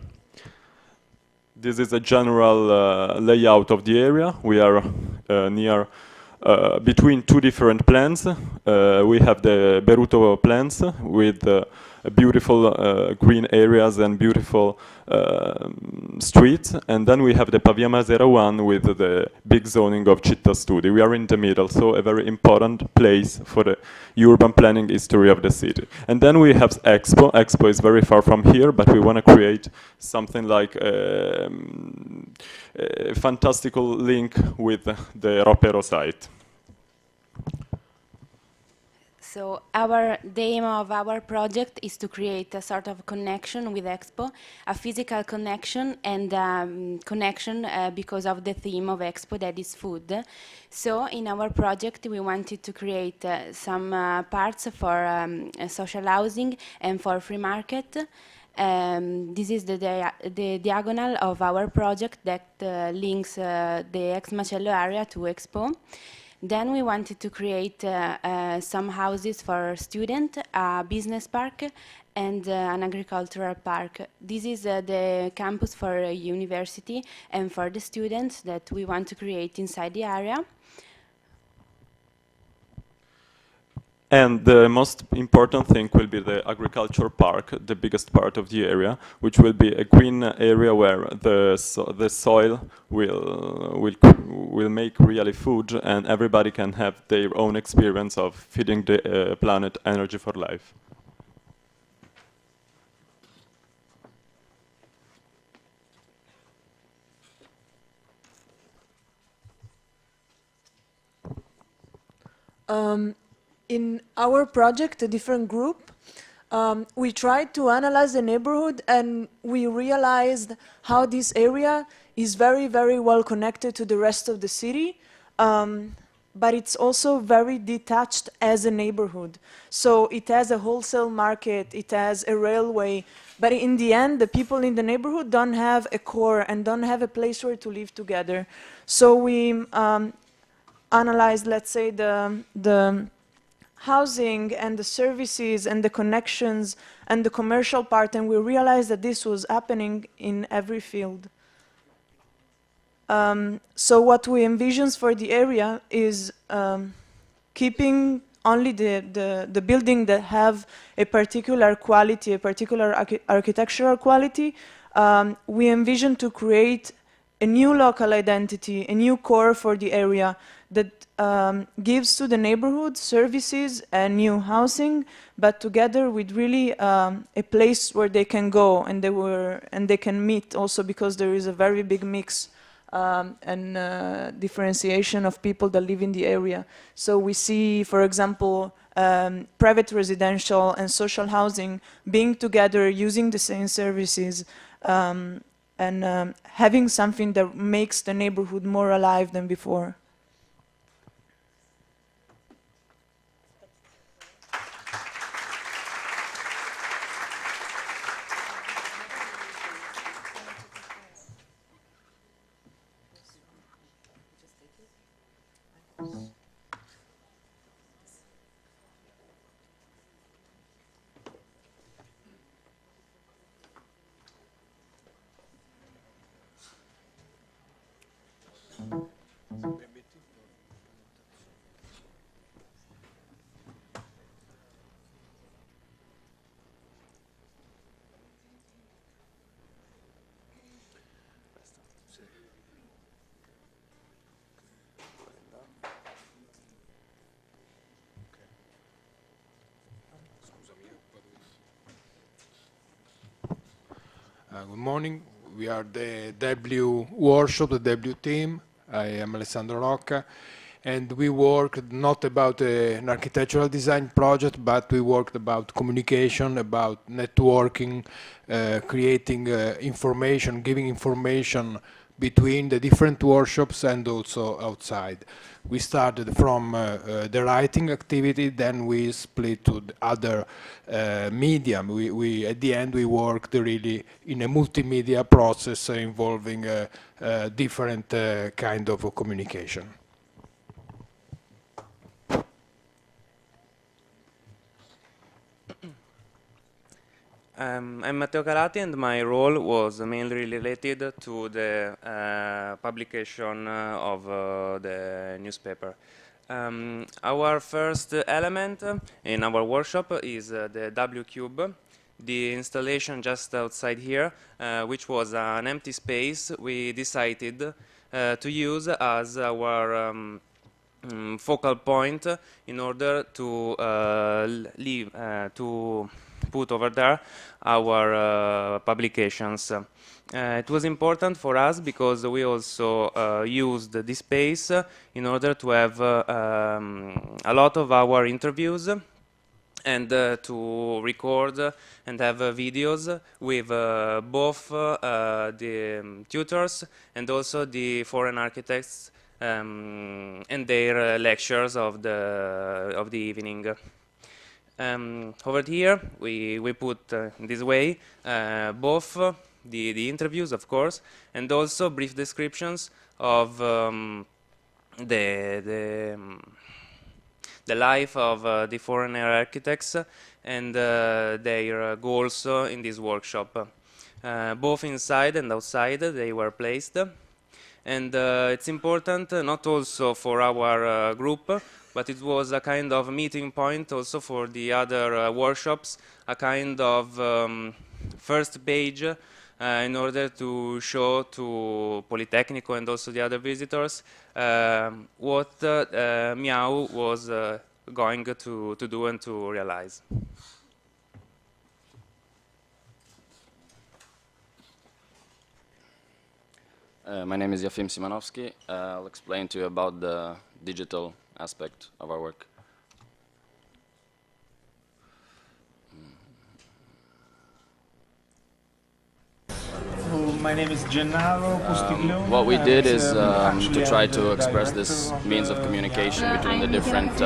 This is a general layout of the area. We are near between two different plants. We have the Beruto plants with beautiful green areas and beautiful streets, and then we have the Pavia Masera one with the big zoning of Città Studi. We are in the middle, so a very important place for the urban planning history of the city. And then we have Expo. Expo is very far from here, but we want to create something like a fantastical link with the Ropero site. So the aim of our project is to create a sort of connection with Expo, a physical connection, and connection because of the theme of Expo, that is food. So in our project we wanted to create some parts for social housing and for free market. This is the diagonal of our project that links the Ex Macello area to Expo. Then we wanted to create some houses for students, a business park, and an agricultural park. This is the campus for a university and for the students that we want to create inside the area. And the most important thing will be the agriculture park, the biggest part of the area, which will be a green area where the soil will make really food, and everybody can have their own experience of feeding the planet energy for life. In our project, a different group, we tried to analyze the neighborhood and we realized how this area is very, very well connected to the rest of the city, but it's also very detached as a neighborhood. So it has a wholesale market, it has a railway, but in the end, the people in the neighborhood don't have a core and don't have a place where to live together. So we analyzed, let's say, the housing and the services and the connections and the commercial part, and we realized that this was happening in every field. So what we envision for the area is keeping only the building that have a particular quality, a particular architectural quality. We envision to create a new local identity, a new core for the area that gives to the neighborhood services and new housing, but together with really a place where they can go and they can meet also, because there is a very big mix and differentiation of people that live in the area. So we see, for example, private residential and social housing being together, using the same services, and having something that makes the neighborhood more alive than before. Good morning. We are the W workshop, the W team. I am Alessandro Rocca, and we worked not about an architectural design project, but we worked about communication, about networking, creating information, giving information between the different workshops and also outside. We started from the writing activity, then we split to the other medium. We at the end we worked really in a multimedia process involving different kind of communication. I'm Matteo Calati, and my role was mainly related to the publication of the newspaper. Our first element in our workshop is the W Cube, the installation just outside here, which was an empty space we decided to use as our focal point in order to to put over there our publications. It was important for us because we also used this space in order to have a lot of our interviews and to record and have videos with both the tutors and also the foreign architects and their lectures of the evening. Over here, we put in this way both the interviews, of course, and also brief descriptions of the life of the foreigner architects and their goals in this workshop. Both inside and outside they were placed. And it's important not also for our group, but it was a kind of meeting point also for the other workshops, a kind of first page in order to show to Politecnico and also the other visitors what Miaw was going to do and to realize. My name is Yafim Simanovsky. I'll explain to you about the digital aspect of our work. My name is Gennaro Postiglione. What we did is actually to try I'm to the express director this of means of the communication between the I'm different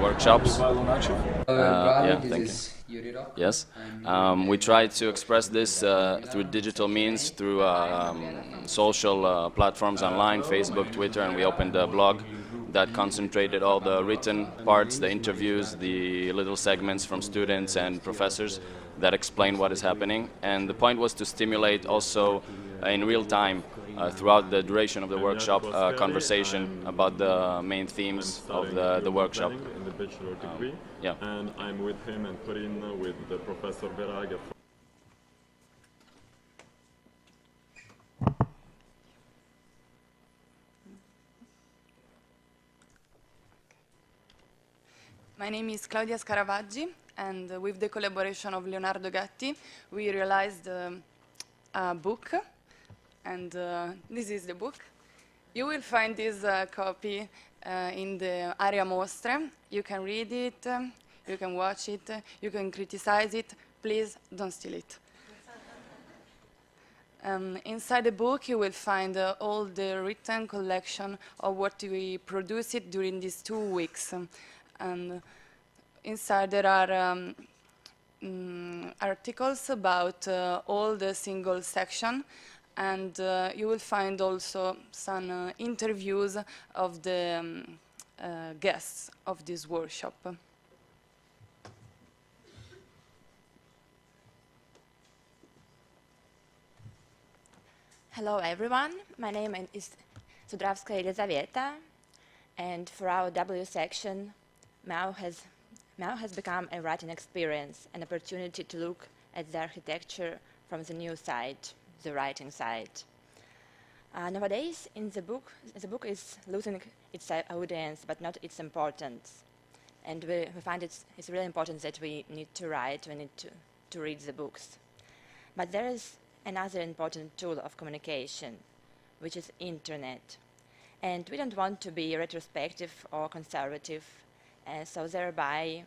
workshops. Yeah, thank you. Yes, we try to express this through digital means, through social platforms online, Facebook, Twitter, and we opened a blog that concentrated all the written parts, the interviews, the little segments from students and professors that explain what is happening. And the point was to stimulate also in real time throughout the duration of the workshop conversation about the main themes of the workshop. In the bachelor degree, yeah. And I'm with him and Corinne with the Professor Veraga. My name is Claudia Scaravaggi, and with the collaboration of Leonardo Gatti, we realized a book, and this is the book. You will find this copy in the area mostre. You can read it, you can watch it, you can criticize it. Please don't steal it. Inside the book, you will find all the written collection of what we produced during these 2 weeks. And inside there are articles about all the single section, and you will find also some interviews of the guests of this workshop. Hello everyone, my name is Sudravska Elizaveta, and for our W section, Miaw has become a writing experience, an opportunity to look at the architecture from the new side, the writing side. Nowadays, the book is losing its audience, but not its importance. And we find it's really important that we need to write, we need to read the books. But there is another important tool of communication, which is internet. And we don't want to be retrospective or conservative, so thereby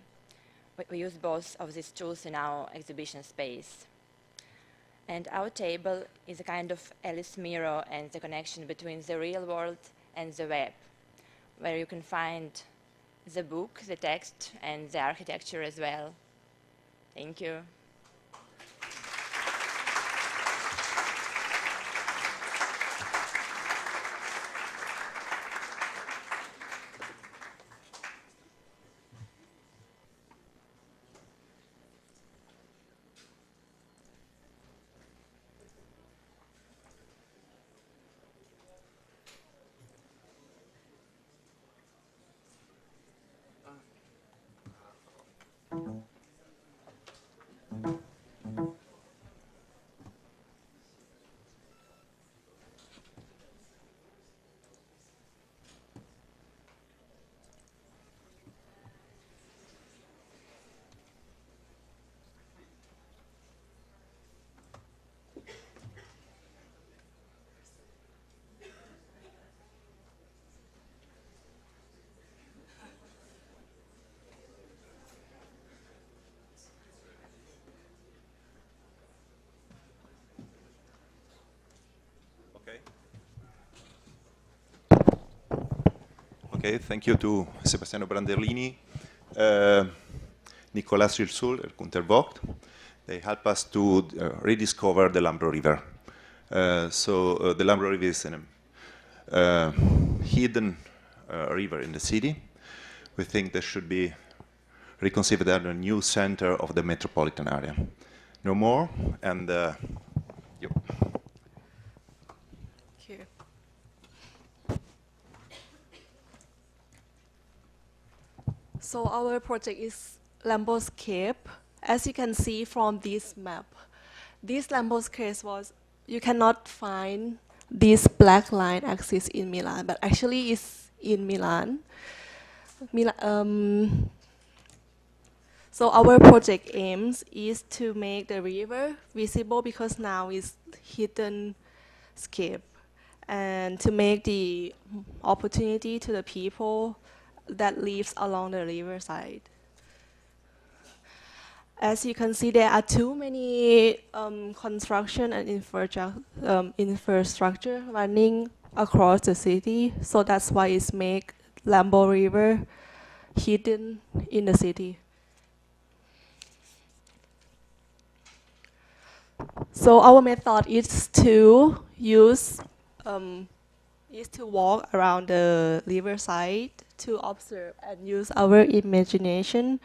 we use both of these tools in our exhibition space. And our table is a kind of Alice mirror and the connection between the real world and the web, where you can find the book, the text, and the architecture as well. Thank you. Okay, thank you to Sebastiano Brandelini, Nicolas Gilsoul, and Gunther Vogt. They help us to rediscover the Lambro River. The Lambro River is a hidden river in the city. We think there should be reconsidered as a new center of the metropolitan area. No more, and yep. So our project is Lamboscape. As you can see from this map, this Lamboscape was, you cannot find this black line axis in Milan, but actually it's in Milan. So our project aims is to make the river visible because now it's hidden scape, and to make the opportunity to the people that lives along the riverside. as you can see, there are too many construction and infrastructure running across the city. So that's why it's make Lambo River hidden in the city. So our method is to use, is to walk around the riverside to observe and use our imagination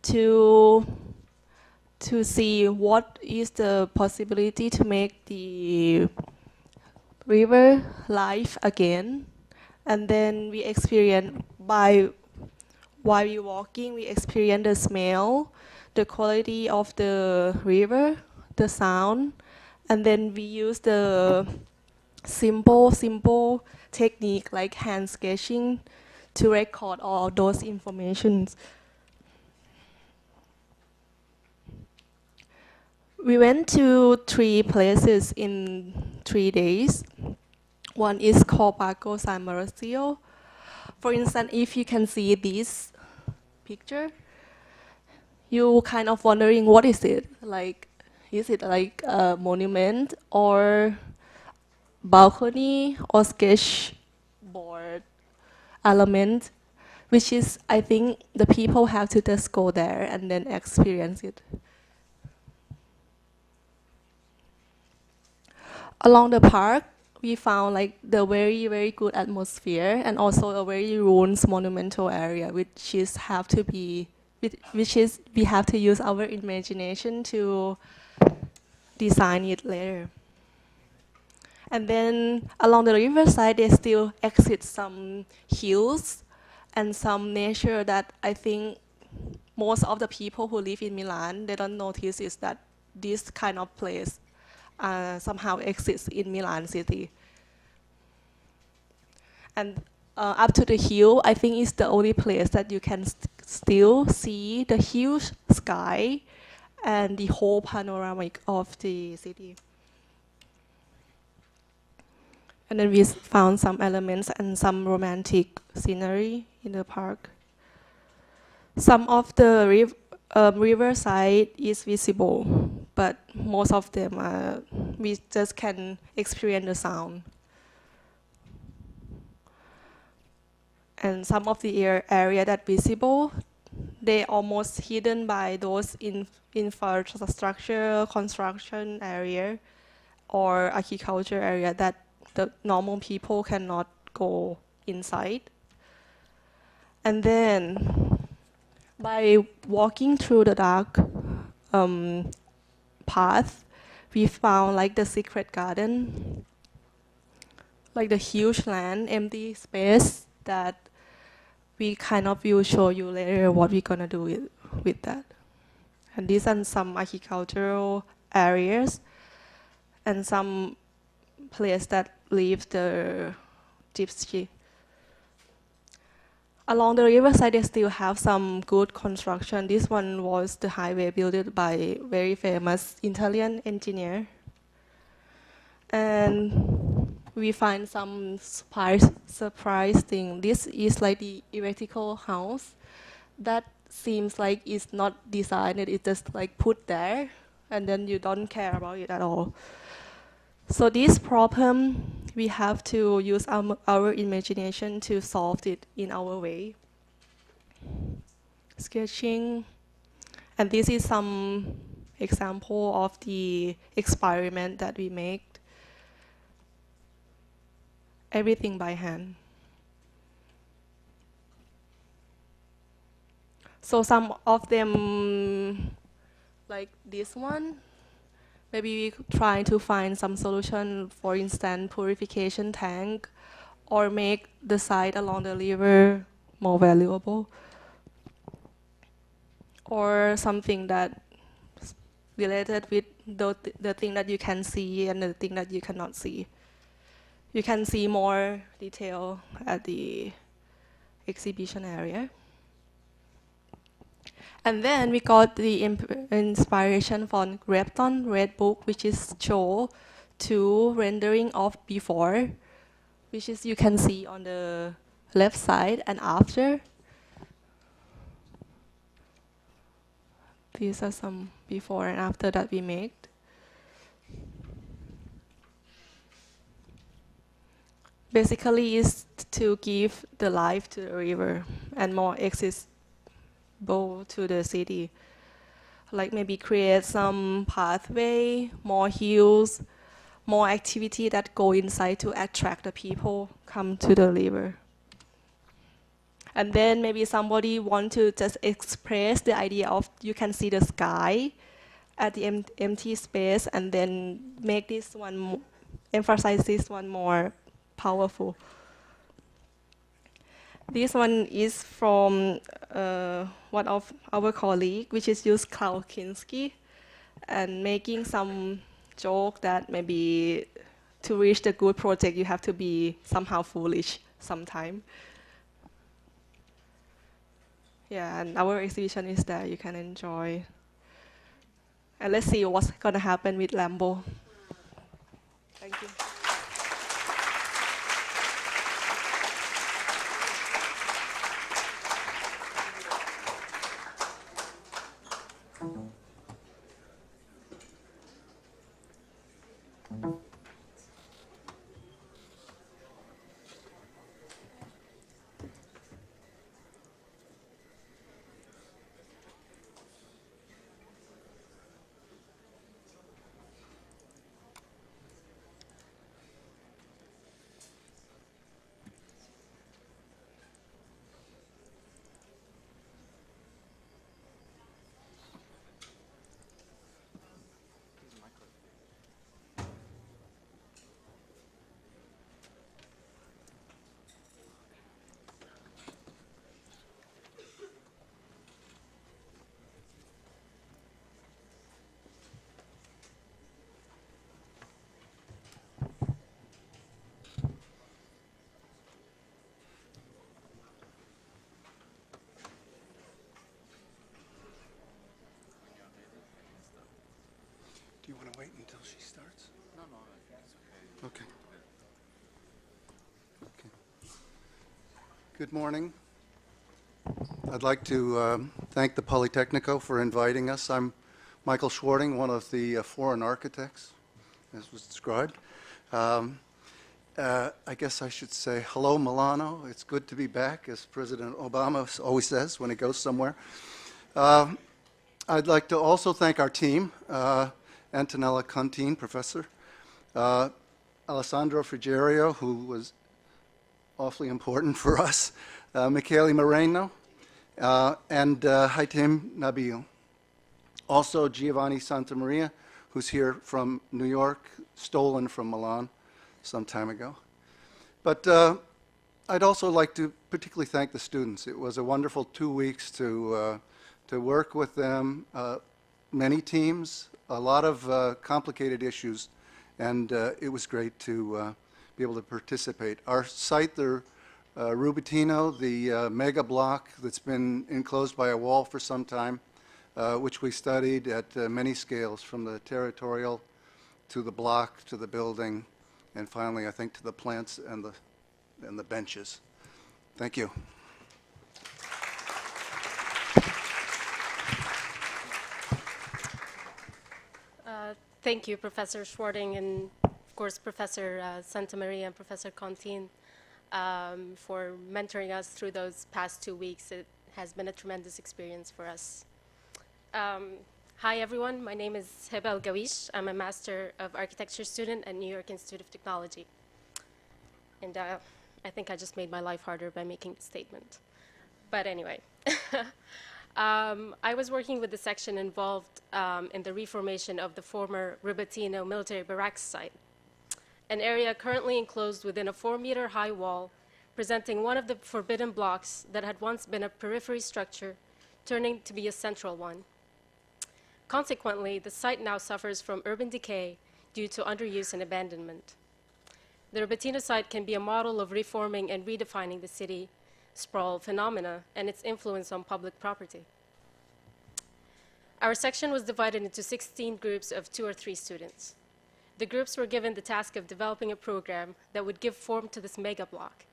to see what is the possibility to make the river live again. And then we experience while we walking, we experience the smell, the quality of the river, the sound, and then we use the simple technique like hand sketching to record all those informations. We went to 3 places in 3 days. One is called Pago San Mauricio. For instance, if you can see this picture, you kind of wondering what is it? Like, is it like a monument or balcony or sketchboard element? Which is, I think the people have to just go there and then experience it. Along the park, we found like the very good atmosphere and also a very ruins monumental area, which is we have to use our imagination to design it later. And then along the riverside, they still exist some hills and some nature that I think most of the people who live in Milan, they don't notice is that this kind of place somehow exists in Milan city. And up to the hill, I think it's the only place that you can still see the huge sky and the whole panoramic of the city. And then we found some elements and some romantic scenery in the park. Some of the riverside is visible, but most of them we just can experience the sound. And some of the area that visible, they almost hidden by those infrastructure, construction area, or agriculture area that the normal people cannot go inside. And then, by walking through the dark path, we found like the secret garden, like the huge land, empty space that we kind of will show you later what we're gonna do with that. And these are some agricultural areas and some place that live the gypsy. Along the riverside, they still have some good construction. This one was the highway built by very famous Italian engineer. And we find some surprise thing. This is like the electrical house that seems like it's not designed, it's just like put there, and then you don't care about it at all. So this problem, we have to use our imagination to solve it in our way. Sketching, and this is some example of the experiment that we make. Everything by hand. So some of them, like this one, maybe we try to find some solution, for instance, purification tank, or make the site along the river more valuable, or something that related with the thing that you can see and the thing that you cannot see. You can see more detail at the exhibition area. And then we got the inspiration from Repton Red Book, which is show 2 rendering of before, which is you can see on the left side and after. These are some before and after that we made. Basically is to give the life to the river and more accessible to the city. Like maybe create some pathway, more hills, more activity that go inside to attract the people come to the river. And then maybe somebody want to just express the idea of you can see the sky at the empty space and then make this one, emphasize this one more powerful. This one is from one of our colleagues, which is used Klaus Kinski, and making some joke that maybe to reach the good project, you have to be somehow foolish sometime. Yeah, and our exhibition is there, you can enjoy. And let's see what's gonna happen with Lambo. Thank you. Do you want to wait until she starts? No, no, it's okay. Okay. Good morning. I'd like to thank the Polytechnico for inviting us. I'm Michael Schwarting, one of the foreign architects, as was described. I guess I should say hello, Milano. It's good to be back, as President Obama always says when he goes somewhere. I'd like to also thank our team. Antonella Contine, professor, Alessandro Frigerio, who was awfully important for us, Michele Moreno, and Haitham Nabil. Also Giovanni Santamaria, who's here from New York, stolen from Milan some time ago. But I'd also like to particularly thank the students. It was a wonderful 2 weeks to work with them, many teams, a lot of complicated issues, and it was great to be able to participate. Our site, the Rubitino, the mega block that's been enclosed by a wall for some time, which we studied at many scales, from the territorial to the block to the building, and finally, I think, to the plants and the benches. Thank you. Thank you, Professor Schwarting, and of course, Professor Santamaria and Professor Contine for mentoring us through those past 2 weeks. It has been a tremendous experience for us. Hi, everyone. My name is Heba El-Gawish. I'm a Master of Architecture student at New York Institute of Technology. And I think I just made my life harder by making the statement. But anyway. I was working with the section involved in the reformation of the former Rubitino military barracks site, an area currently enclosed within a 4-meter high wall, presenting one of the forbidden blocks that had once been a periphery structure, turning to be a central one. Consequently, the site now suffers from urban decay due to underuse and abandonment. The Rubitino site can be a model of reforming and redefining the city sprawl phenomena and its influence on public property. Our section was divided into 16 groups of 2 or 3 students. The groups were given the task of developing a program that would give form to this mega block,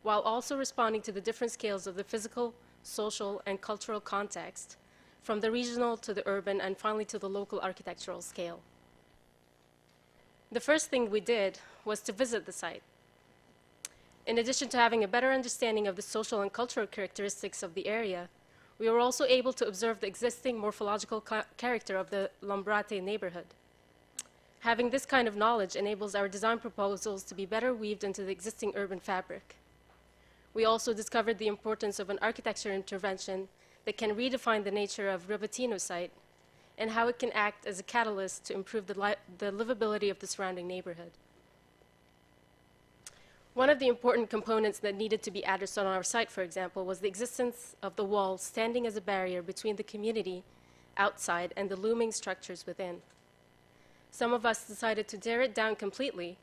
while also responding to the different scales of the physical, social, and cultural context from the regional to the urban, and finally to the local architectural scale. The first thing we did was to visit the site. In addition to having a better understanding of the social and cultural characteristics of the area, we were also able to observe the existing morphological character of the Lambrate neighborhood. Having this kind of knowledge enables our design proposals to be better weaved into the existing urban fabric. We also discovered the importance of an architecture intervention that can redefine the nature of Ribatino site and how it can act as a catalyst to improve the livability of the surrounding neighborhood. One of the important components that needed to be addressed on our site, for example, was the existence of the wall standing as a barrier between the community outside and the looming structures within. Some of us decided to tear it down completely,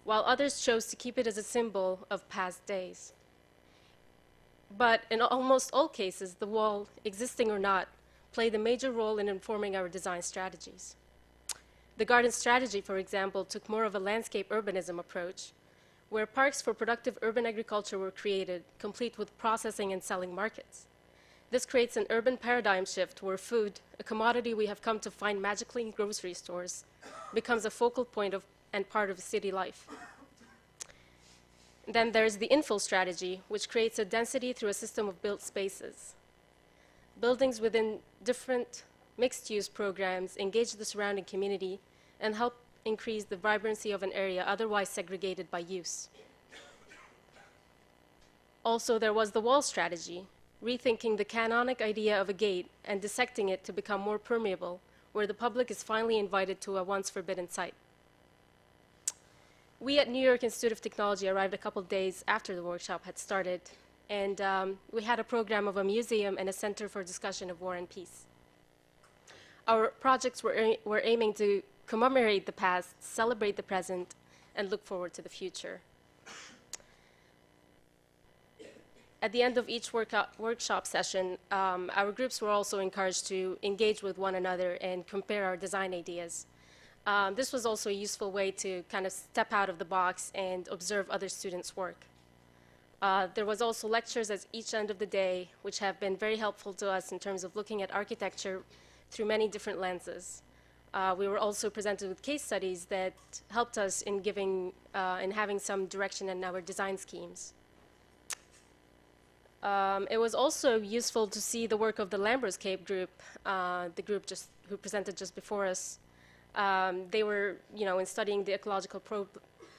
while others chose to keep it as a symbol of past days. But in almost all cases, the wall, existing or not, played a major role in informing our design strategies. The garden strategy, for example, took more of a landscape urbanism approach, where parks for productive urban agriculture were created, complete with processing and selling markets. This creates an urban paradigm shift where food, a commodity we have come to find magically in grocery stores, becomes a focal point of and part of city life. Then there's the infill strategy, which creates a density through a system of built spaces. Buildings within different mixed-use programs engage the surrounding community and help increase the vibrancy of an area otherwise segregated by use. Also, there was the wall strategy, rethinking the canonic idea of a gate and dissecting it to become more permeable, where the public is finally invited to a once forbidden site. We at New York Institute of Technology arrived a couple days after the workshop had started, and we had a program of a museum and a center for discussion of war and peace. Our projects were aiming to commemorate the past, celebrate the present, and look forward to the future. At the end of each workshop session, our groups were also encouraged to engage with one another and compare our design ideas. This was also a useful way to kind of step out of the box and observe other students' work. There was also lectures at each end of the day, which have been very helpful to us in terms of looking at architecture through many different lenses. We were also presented with case studies that helped us in having some direction in our design schemes. It was also useful to see the work of the Lambroscape group, the group who presented just before us. They were, in studying the ecological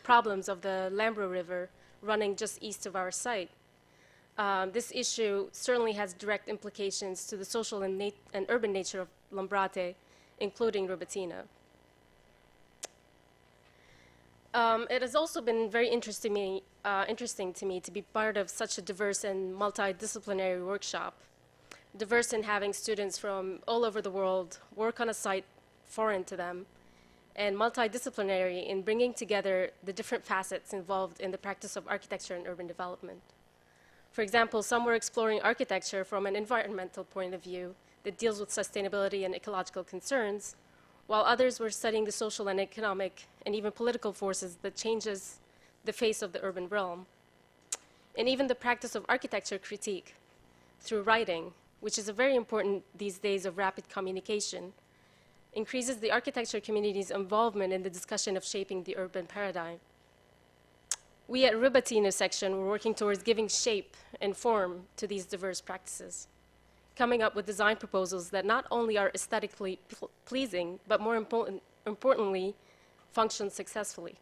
problems of the Lambro River running just east of our site. This issue certainly has direct implications to the social and urban nature of Lambrate, including Ribatino. It has also been very interesting to me to be part of such a diverse and multidisciplinary workshop, diverse in having students from all over the world work on a site foreign to them, and multidisciplinary in bringing together the different facets involved in the practice of architecture and urban development. For example, some were exploring architecture from an environmental point of view that deals with sustainability and ecological concerns, while others were studying the social and economic and even political forces that changes the face of the urban realm. And even the practice of architecture critique through writing, which is a very important these days of rapid communication, increases the architecture community's involvement in the discussion of shaping the urban paradigm. We at Ribatino section were working towards giving shape and form to these diverse practices, coming up with design proposals that not only are aesthetically pleasing, but more importantly, function successfully,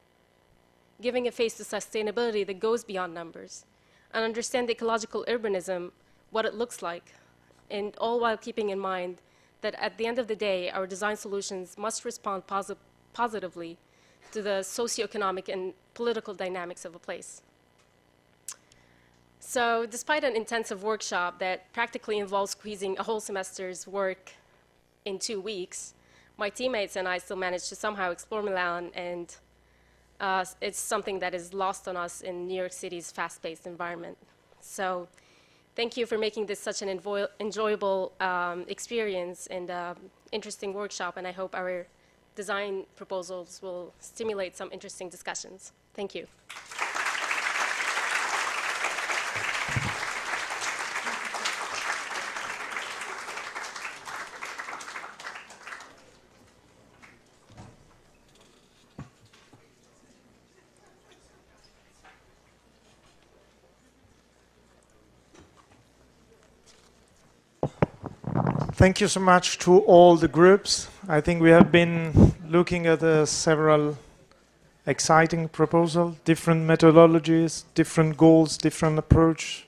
giving a face to sustainability that goes beyond numbers, and understand ecological urbanism, what it looks like, and all while keeping in mind that at the end of the day, our design solutions must respond positively to the socioeconomic and political dynamics of a place. So despite an intensive workshop that practically involves squeezing a whole semester's work in 2 weeks, my teammates and I still managed to somehow explore Milan, and it's something that is lost on us in New York City's fast-paced environment. So thank you for making this such an enjoyable experience and interesting workshop, and I hope our design proposals will stimulate some interesting discussions. Thank you. Thank you so much to all the groups. I think we have been looking at several exciting proposals, different methodologies, different goals, different approach,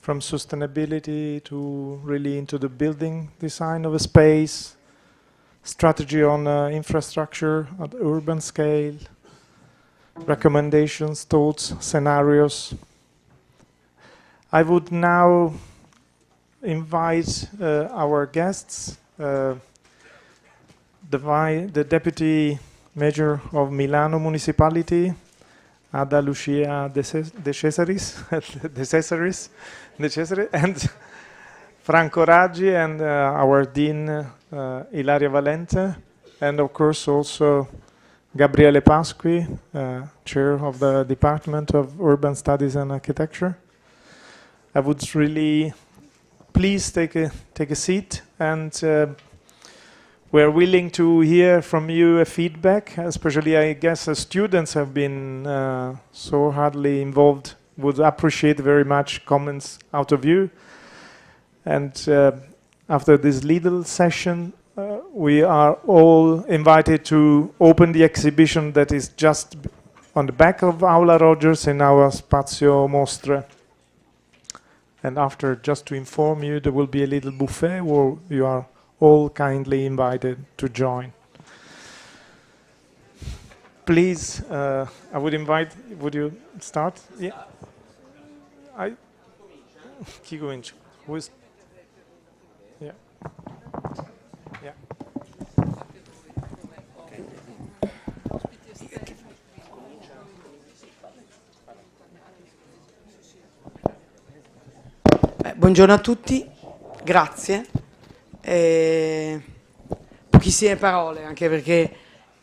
from sustainability to really into the building design of a space, strategy on infrastructure at urban scale, recommendations, thoughts, scenarios. I would now invite our guests, the Deputy Mayor of Milano Municipality, Ada Lucia De Cesaris, and Franco Raggi, and our Dean Ilaria Valente, and of course also Gabriele Pasqui, Chair of the Department of Urban Studies and Architecture. I would really please take a seat, and we're willing to hear from you a feedback, especially I guess the students have been so hardly involved, would appreciate very much comments out of you. And after this little session, we are all invited to open the exhibition that is just on the back of Aula Rogers in our Spazio Mostre. And after, just to inform you, there will be a little buffet where you are all kindly invited to join. Please, I would invite, would you start? Yeah. Chi comincia? Who is? Yeah. Yeah. Buongiorno a tutti, grazie. Pochissime parole, anche perché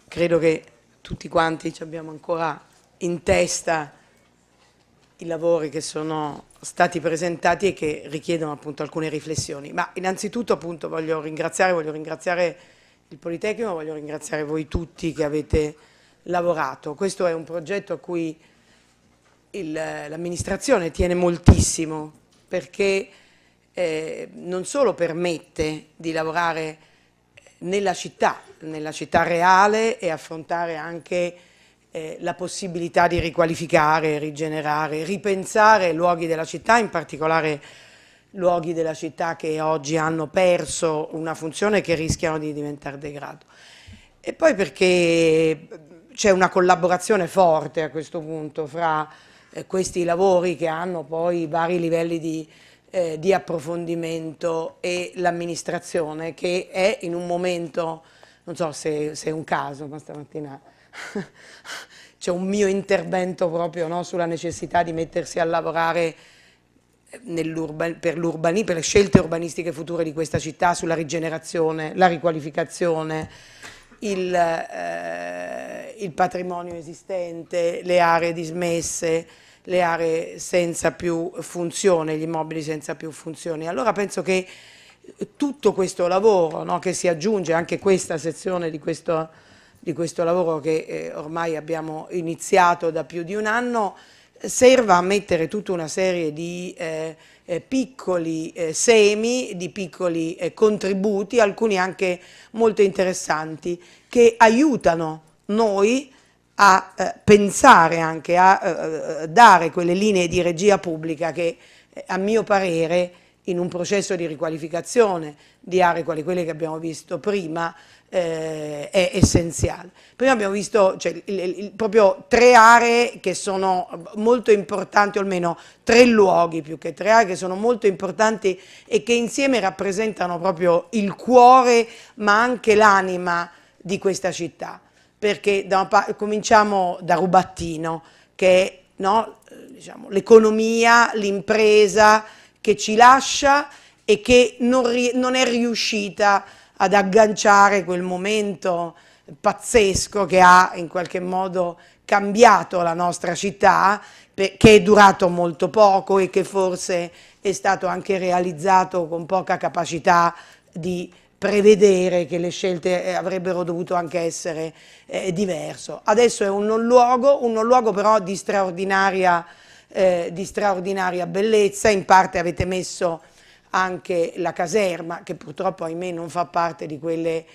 credo che tutti quanti ci abbiamo ancora in testa i lavori che sono stati presentati e che richiedono appunto alcune riflessioni. Ma innanzitutto appunto voglio ringraziare il Politecnico, voglio ringraziare voi tutti che avete lavorato. Questo è un progetto a cui l'amministrazione tiene moltissimo, perché non solo permette di lavorare nella città reale e affrontare anche la possibilità di riqualificare, rigenerare, ripensare luoghi della città, in particolare luoghi della città che oggi hanno perso una funzione, che rischiano di diventare degrado. E poi perché c'è una collaborazione forte a questo punto fra questi lavori, che hanno poi vari livelli di approfondimento, e l'amministrazione, che è in un momento, non so se è un caso, ma stamattina c'è un mio intervento proprio, no, sulla necessità di mettersi a lavorare per le scelte urbanistiche future di questa città, sulla rigenerazione, la riqualificazione, il patrimonio esistente, le aree dismesse, le aree senza più funzione, gli immobili senza più funzione. Allora penso che tutto questo lavoro, no, che si aggiunge anche questa sezione di questo lavoro che ormai abbiamo iniziato da più di un anno, serva a mettere tutta una serie di piccoli semi, di piccoli contributi, alcuni anche molto interessanti, che aiutano noi a pensare anche a dare quelle linee di regia pubblica che a mio parere in un processo di riqualificazione di aree quali quelle che abbiamo visto prima è essenziale. Prima abbiamo visto proprio 3 aree che sono molto importanti, o almeno 3 luoghi più che 3 aree che sono molto importanti e che insieme rappresentano proprio il cuore ma anche l'anima di questa città. Perché cominciamo da Rubattino, che è, no, diciamo, l'economia, l'impresa che ci lascia e che non è riuscita ad agganciare quel momento pazzesco che ha in qualche modo cambiato la nostra città, che è durato molto poco e che forse è stato anche realizzato con poca capacità di prevedere che le scelte avrebbero dovuto anche essere diverso. Adesso è un non luogo però di straordinaria bellezza. In parte avete messo anche la caserma, che purtroppo ahimè non fa parte di quelle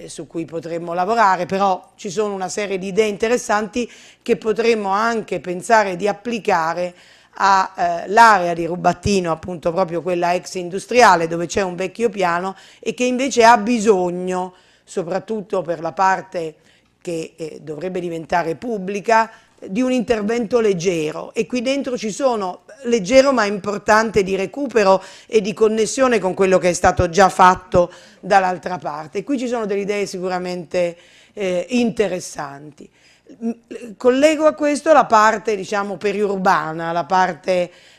su cui potremmo lavorare, però ci sono una serie di idee interessanti che potremmo anche pensare di applicare all'area di Rubattino, appunto proprio quella ex industriale dove c'è un vecchio piano e che invece ha bisogno, soprattutto per la parte che dovrebbe diventare pubblica, di un intervento leggero, e qui dentro ci sono leggero ma importante di recupero e di connessione con quello che è stato già fatto dall'altra parte. E qui ci sono delle idee sicuramente interessanti. Collego a questo la parte, diciamo, periurbana,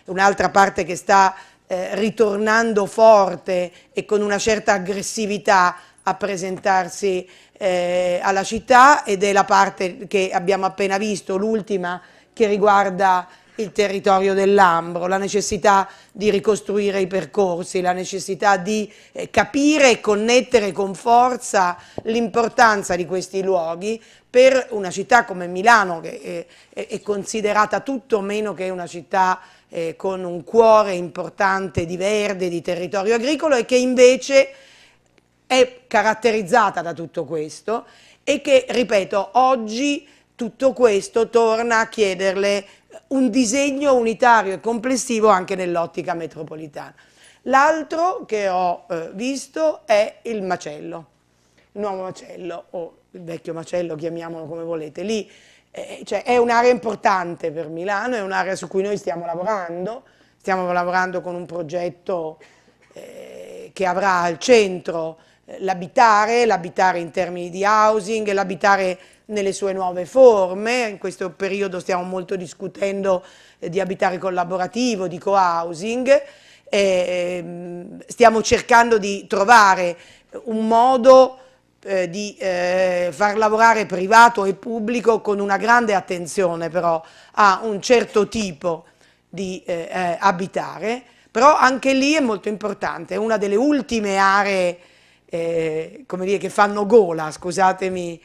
un'altra parte che sta ritornando forte e con una certa aggressività a presentarsi alla città, ed è la parte che abbiamo appena visto, l'ultima, che riguarda il territorio del Lambro, la necessità di ricostruire i percorsi, la necessità di capire e connettere con forza l'importanza di questi luoghi per una città come Milano, che è considerata tutto meno che una città con un cuore importante di verde, di territorio agricolo, e che invece è caratterizzata da tutto questo, e che, ripeto, oggi tutto questo torna a chiederle un disegno unitario e complessivo anche nell'ottica metropolitana. L'altro che ho visto è il macello, il nuovo macello o il vecchio macello, chiamiamolo come volete. Lì cioè, è un'area importante per Milano, è un'area su cui noi stiamo lavorando con un progetto che avrà al centro l'abitare in termini di housing, l'abitare nelle sue nuove forme. In questo periodo stiamo molto discutendo di abitare collaborativo, di co-housing, stiamo cercando di trovare un modo di far lavorare privato e pubblico con una grande attenzione però a un certo tipo di abitare, però anche lì è molto importante, è una delle ultime aree come dire, che fanno gola, scusatemi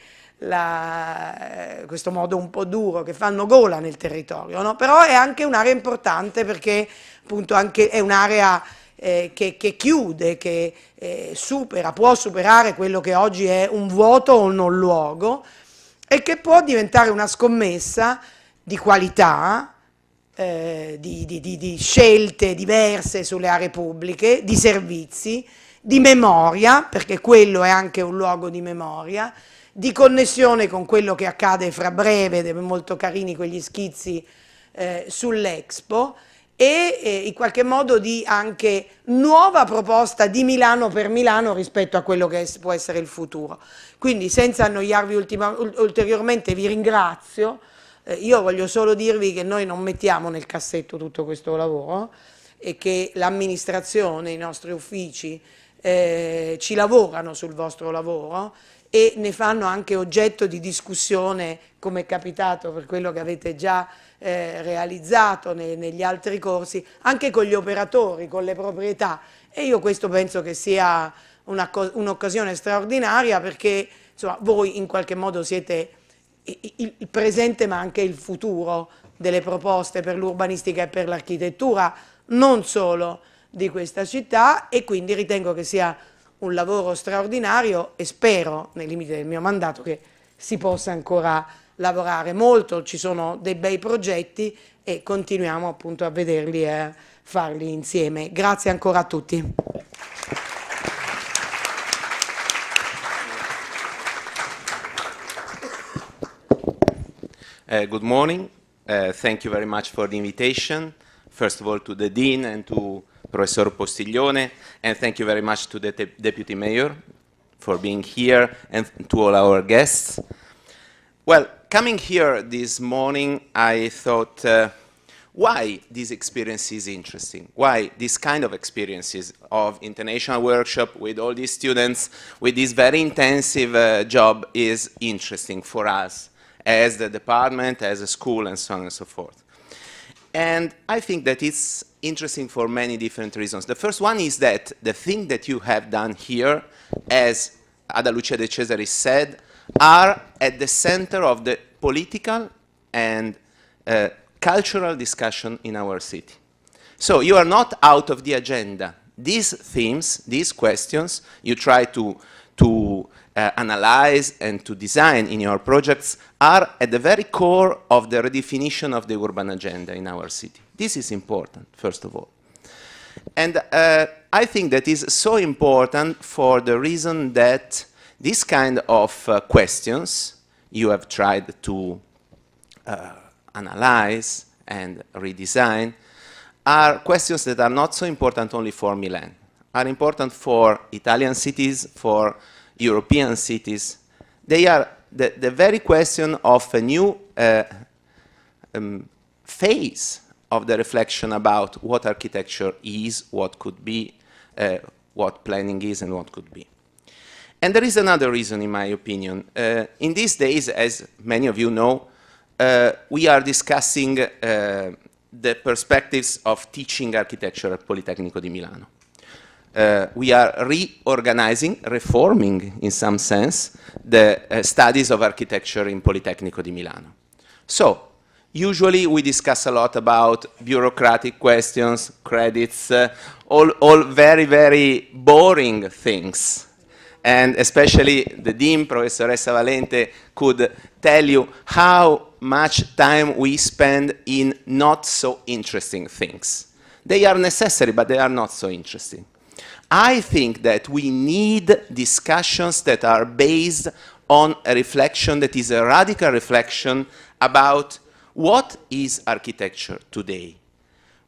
questo modo un po' duro, che fanno gola nel territorio, no? Però è anche un'area importante perché appunto anche è un'area che chiude, che può superare quello che oggi è un vuoto o un non luogo, e che può diventare una scommessa di qualità, di scelte diverse sulle aree pubbliche, di servizi, di memoria, perché quello è anche un luogo di memoria, di connessione con quello che accade fra breve, molto carini quegli schizzi sull'Expo, e in qualche modo di anche nuova proposta di Milano per Milano rispetto a quello che può essere il futuro. Quindi, senza annoiarvi ulteriormente, vi ringrazio. Io voglio solo dirvi che noi non mettiamo nel cassetto tutto questo lavoro e che l'amministrazione, i nostri uffici ci lavorano sul vostro lavoro e ne fanno anche oggetto di discussione, come è capitato per quello che avete già realizzato negli altri corsi, anche con gli operatori, con le proprietà, e io questo penso che sia un'occasione straordinaria, perché insomma, voi in qualche modo siete il presente ma anche il futuro delle proposte per l'urbanistica e per l'architettura, non solo di questa città, e quindi ritengo che sia un lavoro straordinario e spero, nei limiti del mio mandato, che si possa ancora lavorare molto. Ci sono dei bei progetti e continuiamo appunto a vederli e a farli insieme. Grazie ancora a tutti. Good morning. Thank you very much for the invitation. First of all, to the Dean and to Professor Postiglione, and thank you very much to the Deputy Mayor for being here, and to all our guests. Well, coming here this morning, I thought, why this experience is interesting? Why this kind of experiences of international workshop with all these students, with this very intensive job is interesting for us as the department, as a school, and so on and so forth. And I think that it's interesting for many different reasons. The first one is that the thing that you have done here, as Ada Lucia De Cesari said, are at the center of the political and cultural discussion in our city. So you are not out of the agenda. These themes, these questions, you try to analyze and to design in your projects are at the very core of the redefinition of the urban agenda in our city. This is important, first of all. And I think that is so important for the reason that this kind of questions you have tried to analyze and redesign are questions that are not so important only for Milan, are important for Italian cities, for European cities. They are the very question of a new phase of the reflection about what architecture is, what could be, what planning is, and what could be. And there is another reason, in my opinion. In these days, as many of you know, we are discussing the perspectives of teaching architecture at Politecnico di Milano. We are reorganizing, reforming, in some sense, the studies of architecture in Politecnico di Milano. So, usually we discuss a lot about bureaucratic questions, credits, all very, very boring things. And especially the Dean, Professoressa Valente, could tell you how much time we spend in not so interesting things. They are necessary, but they are not so interesting. I think that we need discussions that are based on a reflection that is a radical reflection about what is architecture today,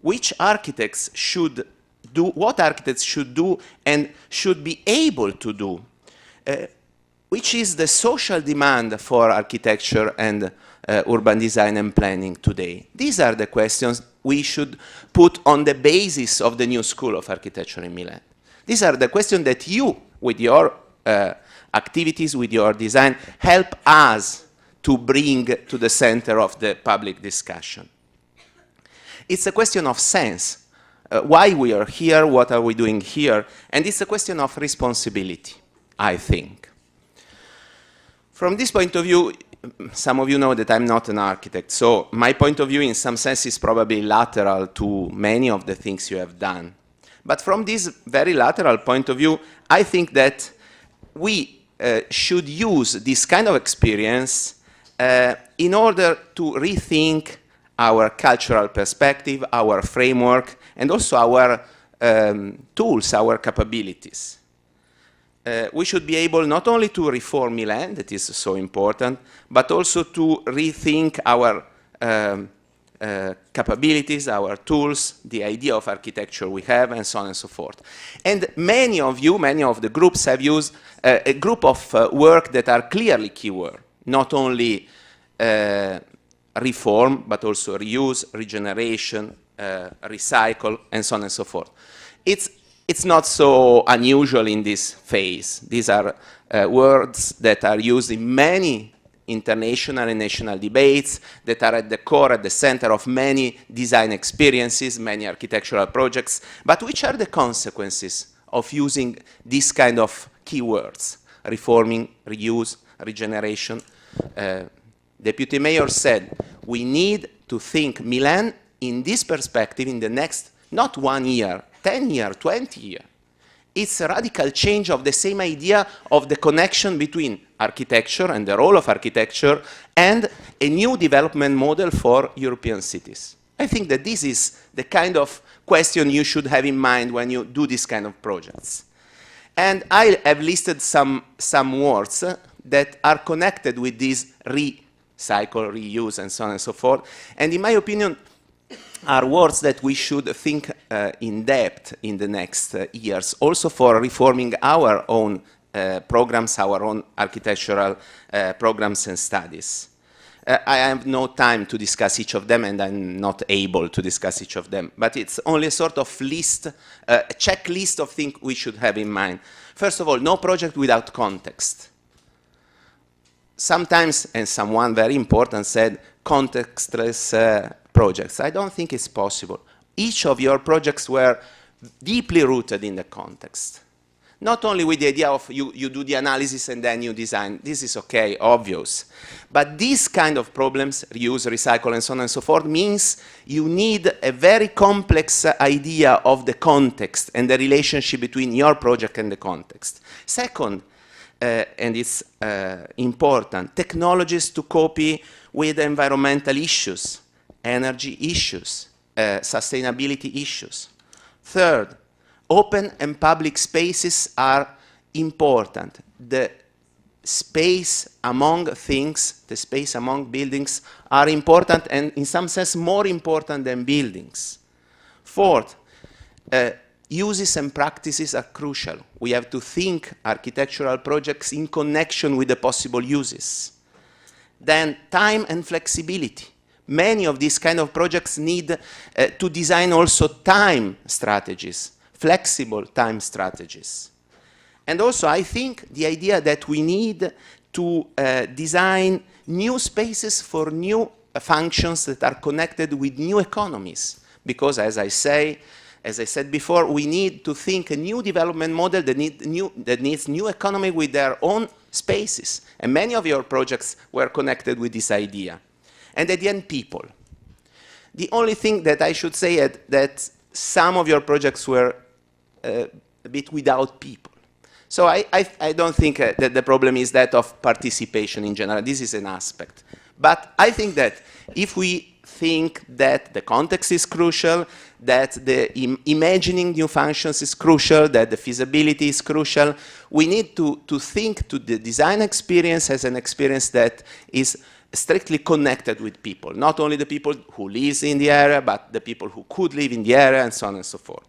which architects should do, what architects should do and should be able to do, which is the social demand for architecture and urban design and planning today. These are the questions we should put on the basis of the new school of architecture in Milan. These are the questions that you, with your activities, with your design, help us to bring to the center of the public discussion. It's a question of sense. Why we are here, what are we doing here, and it's a question of responsibility, I think. From this point of view, some of you know that I'm not an architect, so my point of view in some sense is probably lateral to many of the things you have done. But from this very lateral point of view, I think that we should use this kind of experience in order to rethink our cultural perspective, our framework, and also our tools, our capabilities. We should be able not only to reform Milan, that is so important, but also to rethink our capabilities, our tools, the idea of architecture we have, and so on and so forth. And many of you, many of the groups have used a group of work that are clearly keyword, not only reform, but also reuse, regeneration, recycle, and so on and so forth. It's not so unusual in this phase. These are words that are used in many international and national debates, that are at the core, at the center of many design experiences, many architectural projects. But which are the consequences of using this kind of keywords? Reforming, reuse, regeneration. Deputy Mayor said, we need to think Milan in this perspective in the next, not 1 year, 10 years, 20 years. It's a radical change of the same idea of the connection between architecture and the role of architecture and a new development model for European cities. I think that this is the kind of question you should have in mind when you do this kind of projects. And I have listed some words that are connected with this recycle, reuse, and so on and so forth. And in my opinion, are words that we should think in depth in the next years, also for reforming our own programs, our own architectural programs and studies. I have no time to discuss each of them, and I'm not able to discuss each of them, but it's only a sort of list, a checklist of things we should have in mind. First of all, no project without context. Sometimes, and someone very important said, contextless projects. I don't think it's possible. Each of your projects were deeply rooted in the context. Not only with the idea of you do the analysis and then you design. This is okay, obvious. But these kind of problems, reuse, recycle, and so on and so forth, means you need a very complex idea of the context and the relationship between your project and the context. Second, and it's important, technologies to cope with environmental issues, energy issues, sustainability issues. Third, open and public spaces are important. The space among things, the space among buildings are important and in some sense more important than buildings. Fourth, uses and practices are crucial. We have to think architectural projects in connection with the possible uses. Then time and flexibility. Many of these kind of projects need to design also time strategies, flexible time strategies. And also I think the idea that we need to design new spaces for new functions that are connected with new economies. Because as I said before, we need to think a new development model that needs new economy with their own spaces. And many of your projects were connected with this idea. And at the end, people. The only thing that I should say is that some of your projects were a bit without people. So I don't think that the problem is that of participation in general. This is an aspect. But I think that if we think that the context is crucial, that the imagining new functions is crucial, that the feasibility is crucial, we need to think to the design experience as an experience that is strictly connected with people. Not only the people who live in the area, but the people who could live in the area, and so on and so forth.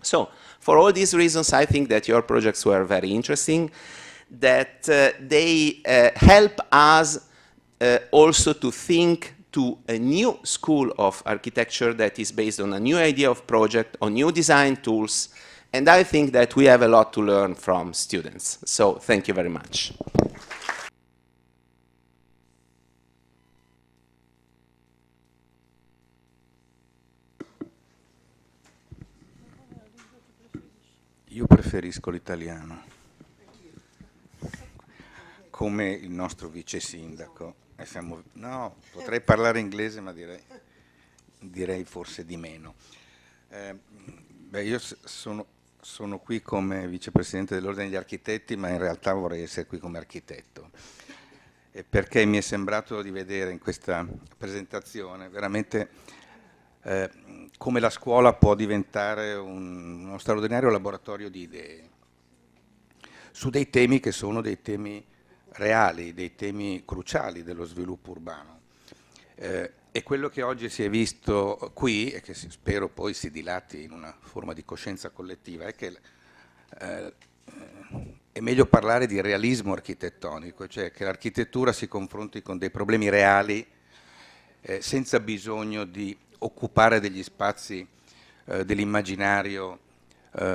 So, for all these reasons, I think that your projects were very interesting, that they help us also to think to a new school of architecture that is based on a new idea of project, on new design tools, and I think that we have a lot to learn from students. So, thank you very much. Io preferisco l'italiano, come il nostro vice sindaco. No, potrei parlare inglese, ma direi forse di meno. Io sono qui come vicepresidente dell'Ordine degli Architetti, ma in realtà vorrei essere qui come architetto, perché mi è sembrato di vedere in questa presentazione veramente come la scuola può diventare uno straordinario laboratorio di idee su dei temi che sono dei temi reali, dei temi cruciali dello sviluppo urbano. E quello che oggi si è visto qui, e che spero poi si dilati in una forma di coscienza collettiva, è che è meglio parlare di realismo architettonico, cioè che l'architettura si confronti con dei problemi reali senza bisogno di occupare degli spazi dell'immaginario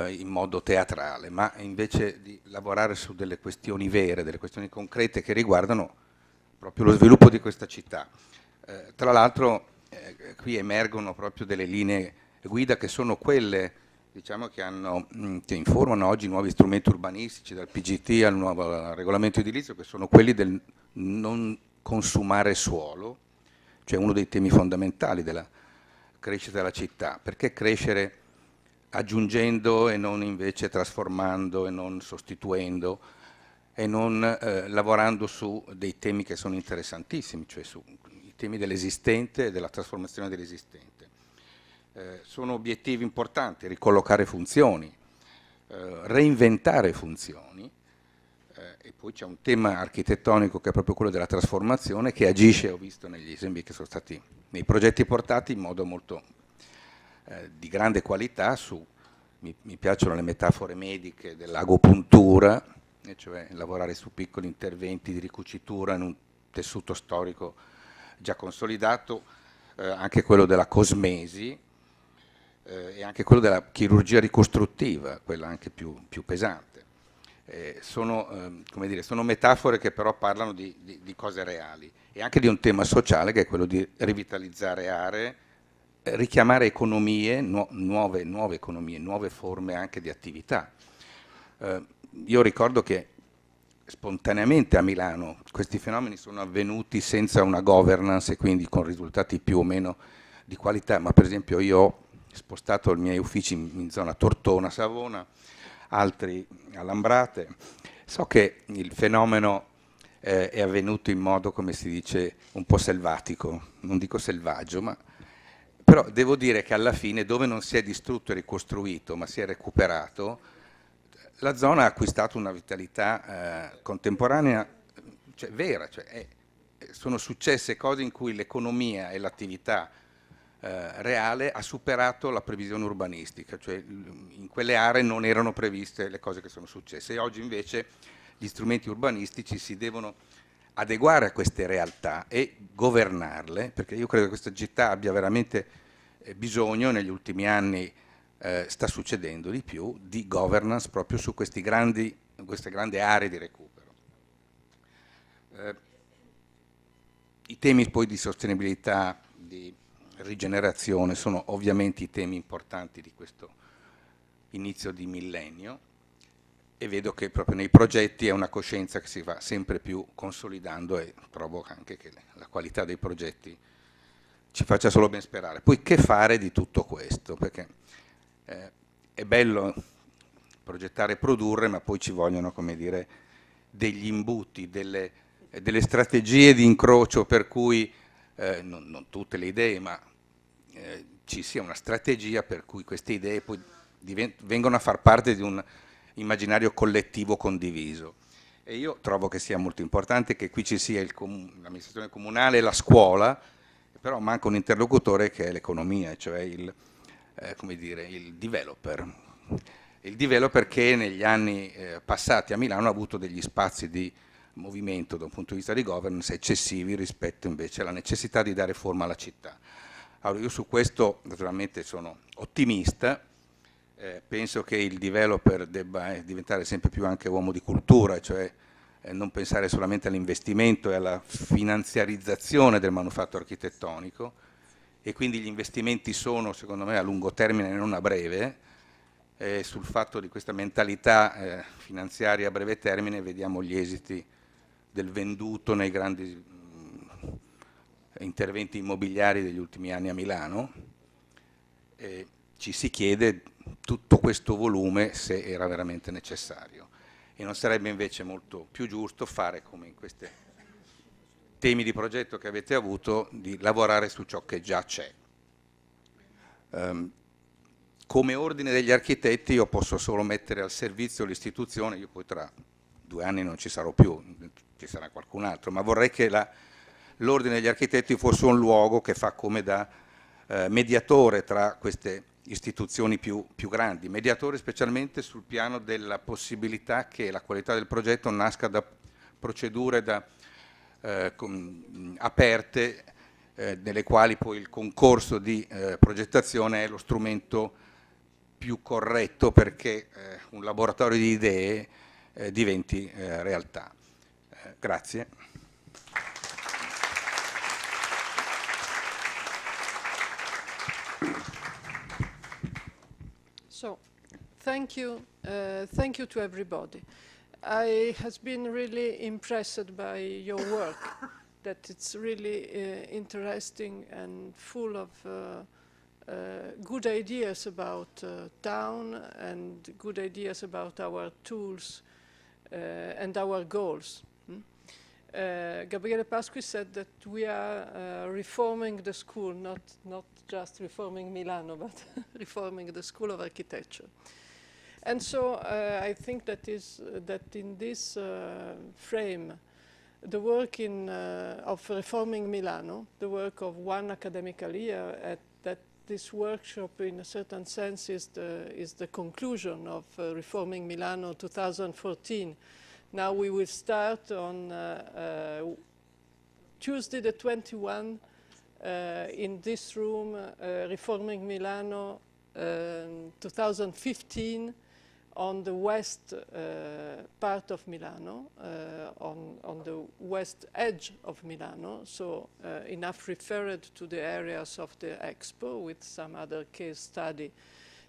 in modo teatrale, ma invece di lavorare su delle questioni vere, delle questioni concrete che riguardano proprio lo sviluppo di questa città. Tra l'altro qui emergono proprio delle linee guida che sono quelle, diciamo, che informano oggi nuovi strumenti urbanistici, dal PGT al nuovo regolamento edilizio, che sono quelli del non consumare suolo, cioè uno dei temi fondamentali della crescita della città. Perché crescere aggiungendo e non invece trasformando e non sostituendo e non lavorando su dei temi che sono interessantissimi, cioè sui temi dell'esistente e della trasformazione dell'esistente. Sono obiettivi importanti: ricollocare funzioni, reinventare funzioni, e poi c'è un tema architettonico che è proprio quello della trasformazione, che agisce, ho visto negli esempi che sono stati nei progetti portati, in modo molto di grande qualità. Mi piacciono le metafore mediche dell'agopuntura, e cioè lavorare su piccoli interventi di ricucitura in un tessuto storico già consolidato, anche quello della cosmesi e anche quello della chirurgia ricostruttiva, quella anche più pesante. Come dire, sono metafore che però parlano di cose reali, e anche di un tema sociale che è quello di rivitalizzare aree, richiamare economie, nuove economie, nuove forme anche di attività. Io ricordo che spontaneamente a Milano questi fenomeni sono avvenuti senza una governance e quindi con risultati più o meno di qualità, ma per esempio io ho spostato i miei uffici in zona Tortona, Savona, altri a Lambrate. So che il fenomeno è avvenuto in modo, come si dice, un po' selvatico, non dico selvaggio, ma però devo dire che alla fine, dove non si è distrutto e ricostruito, ma si è recuperato, la zona ha acquistato una vitalità contemporanea, cioè vera, sono successe cose in cui l'economia e l'attività reale ha superato la previsione urbanistica, cioè in quelle aree non erano previste le cose che sono successe e oggi invece gli strumenti urbanistici si devono adeguare a queste realtà e governarle, perché io credo che questa città abbia veramente bisogno, negli ultimi anni sta succedendo di più, di governance proprio su queste grandi aree di recupero. I temi poi di sostenibilità, di rigenerazione sono ovviamente i temi importanti di questo inizio di millennio e vedo che proprio nei progetti è una coscienza che si va sempre più consolidando e trovo anche che la qualità dei progetti ci faccia solo ben sperare. Poi che fare di tutto questo? Perché è bello progettare e produrre, ma poi ci vogliono, come dire, degli imbuti, delle strategie di incrocio per cui non tutte le idee, ma ci sia una strategia per cui queste idee poi vengono a far parte di un immaginario collettivo condiviso. E io trovo che sia molto importante che qui ci sia l'amministrazione comunale e la scuola, però manca un interlocutore che è l'economia, cioè come dire, il developer. Il developer che negli anni passati a Milano ha avuto degli spazi di movimento da un punto di vista di governance eccessivi rispetto invece alla necessità di dare forma alla città. Allora io su questo naturalmente sono ottimista, penso che il developer debba diventare sempre più anche uomo di cultura, cioè non pensare solamente all'investimento e alla finanziarizzazione del manufatto architettonico e quindi gli investimenti sono secondo me a lungo termine e non a breve. Sul fatto di questa mentalità finanziaria a breve termine vediamo gli esiti del venduto nei grandi interventi immobiliari degli ultimi anni a Milano. Ci si chiede tutto questo volume se era veramente necessario e non sarebbe invece molto più giusto fare come in questi temi di progetto che avete avuto, di lavorare su ciò che già c'è. Come ordine degli architetti io posso solo mettere al servizio l'istituzione, io poi tra 2 anni non ci sarò più, ci sarà qualcun altro, ma vorrei che l'ordine degli architetti fosse un luogo che fa come da mediatore tra queste istituzioni più grandi, mediatore specialmente sul piano della possibilità che la qualità del progetto nasca da procedure aperte nelle quali poi il concorso di progettazione è lo strumento più corretto perché un laboratorio di idee diventi realtà. Grazie. So, thank you to everybody. I has been really impressed by your work, that it's really interesting and full of good ideas about town and good ideas about our tools and our goals. Gabriele Pasqui said that we are reforming the school, not just reforming Milano, but reforming the School of Architecture. And so I think that in this frame, the work of reforming Milano, the work of one academical year, that this workshop in a certain sense is the conclusion of reforming Milano 2014. Now we will start on Tuesday the 21 in this room, reforming Milano 2015 on the west part of Milano, on the west edge of Milano, so enough referred to the areas of the expo with some other case study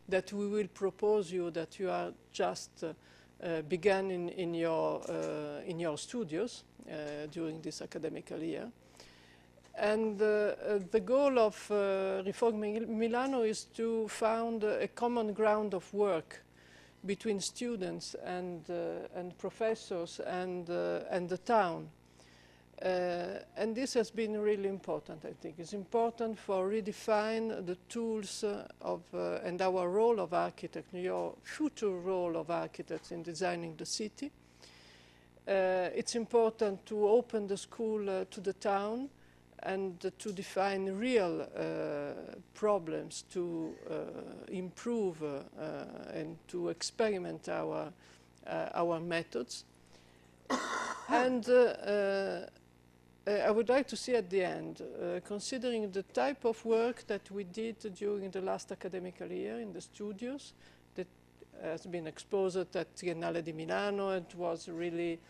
that we will propose you that you are just began in your studios during this academical year. And the goal of Riforma Milano is to found a common ground of work between students and professors and the town. And this has been really important, I think. It's important for redefine the tools and our role of architects, your future role of architects in designing the city. It's important to open the school to the town and to define real problems, to improve and to experiment our methods. And I would like to see at the end, considering the type of work that we did during the last academical year in the studios, that has been exposed at Triennale di Milano, and was really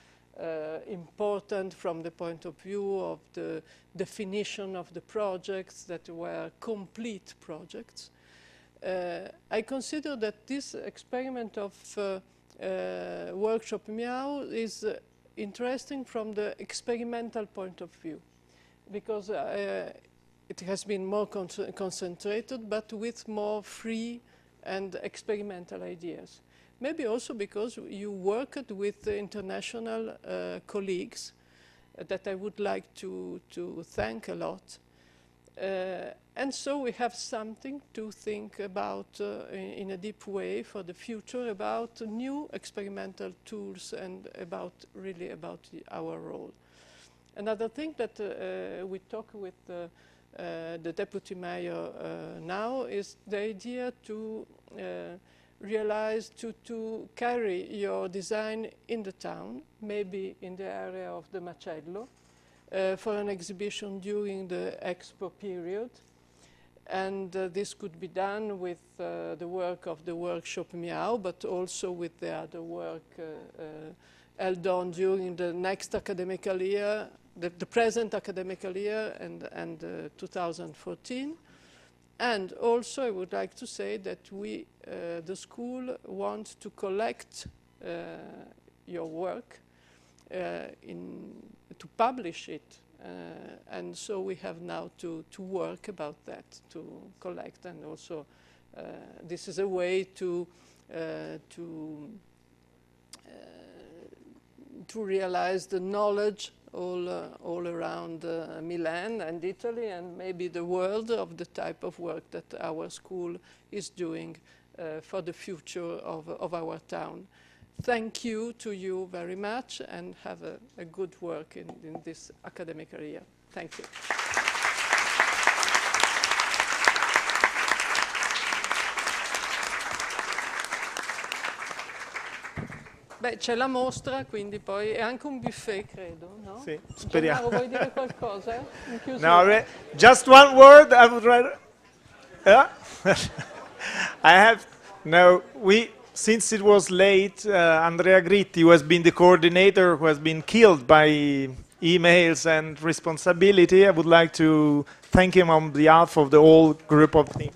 important from the point of view of the definition of the projects that were complete projects. I consider that this experiment of workshop Miaw is interesting from the experimental point of view, because it has been more concentrated, but with more free and experimental ideas. Maybe also because you worked with international colleagues that I would like to thank a lot. And so we have something to think about in a deep way for the future, about new experimental tools and really about our role. Another thing that we talk with the Deputy Mayor now is the idea to realize to carry your design in the town, maybe in the area of the Macello, for an exhibition during the Expo period. And this could be done with the work of the workshop Miaw, but also with the other work held on during the next academical year, the present academical year and 2014. And also I would like to say that we, the school, want to collect your work to publish it. And so we have now to work about that, to collect, and also this is a way to realize the knowledge all around Milan and Italy and maybe the world of the type of work that our school is doing for the future of our town. Thank you to you very much, and have a good work in this academic year. Thank you. Beh, c'è la mostra, quindi poi è anche un buffet, credo, no? Sì, speriamo. Gennaro, vuoi dire qualcosa? In No, chiusura? just one word. I would rather. Yeah. I have no. Since it was late, Andrea Gritti, who has been the coordinator, who has been killed by emails and responsibility, I would like to thank him on behalf of the whole group of teams.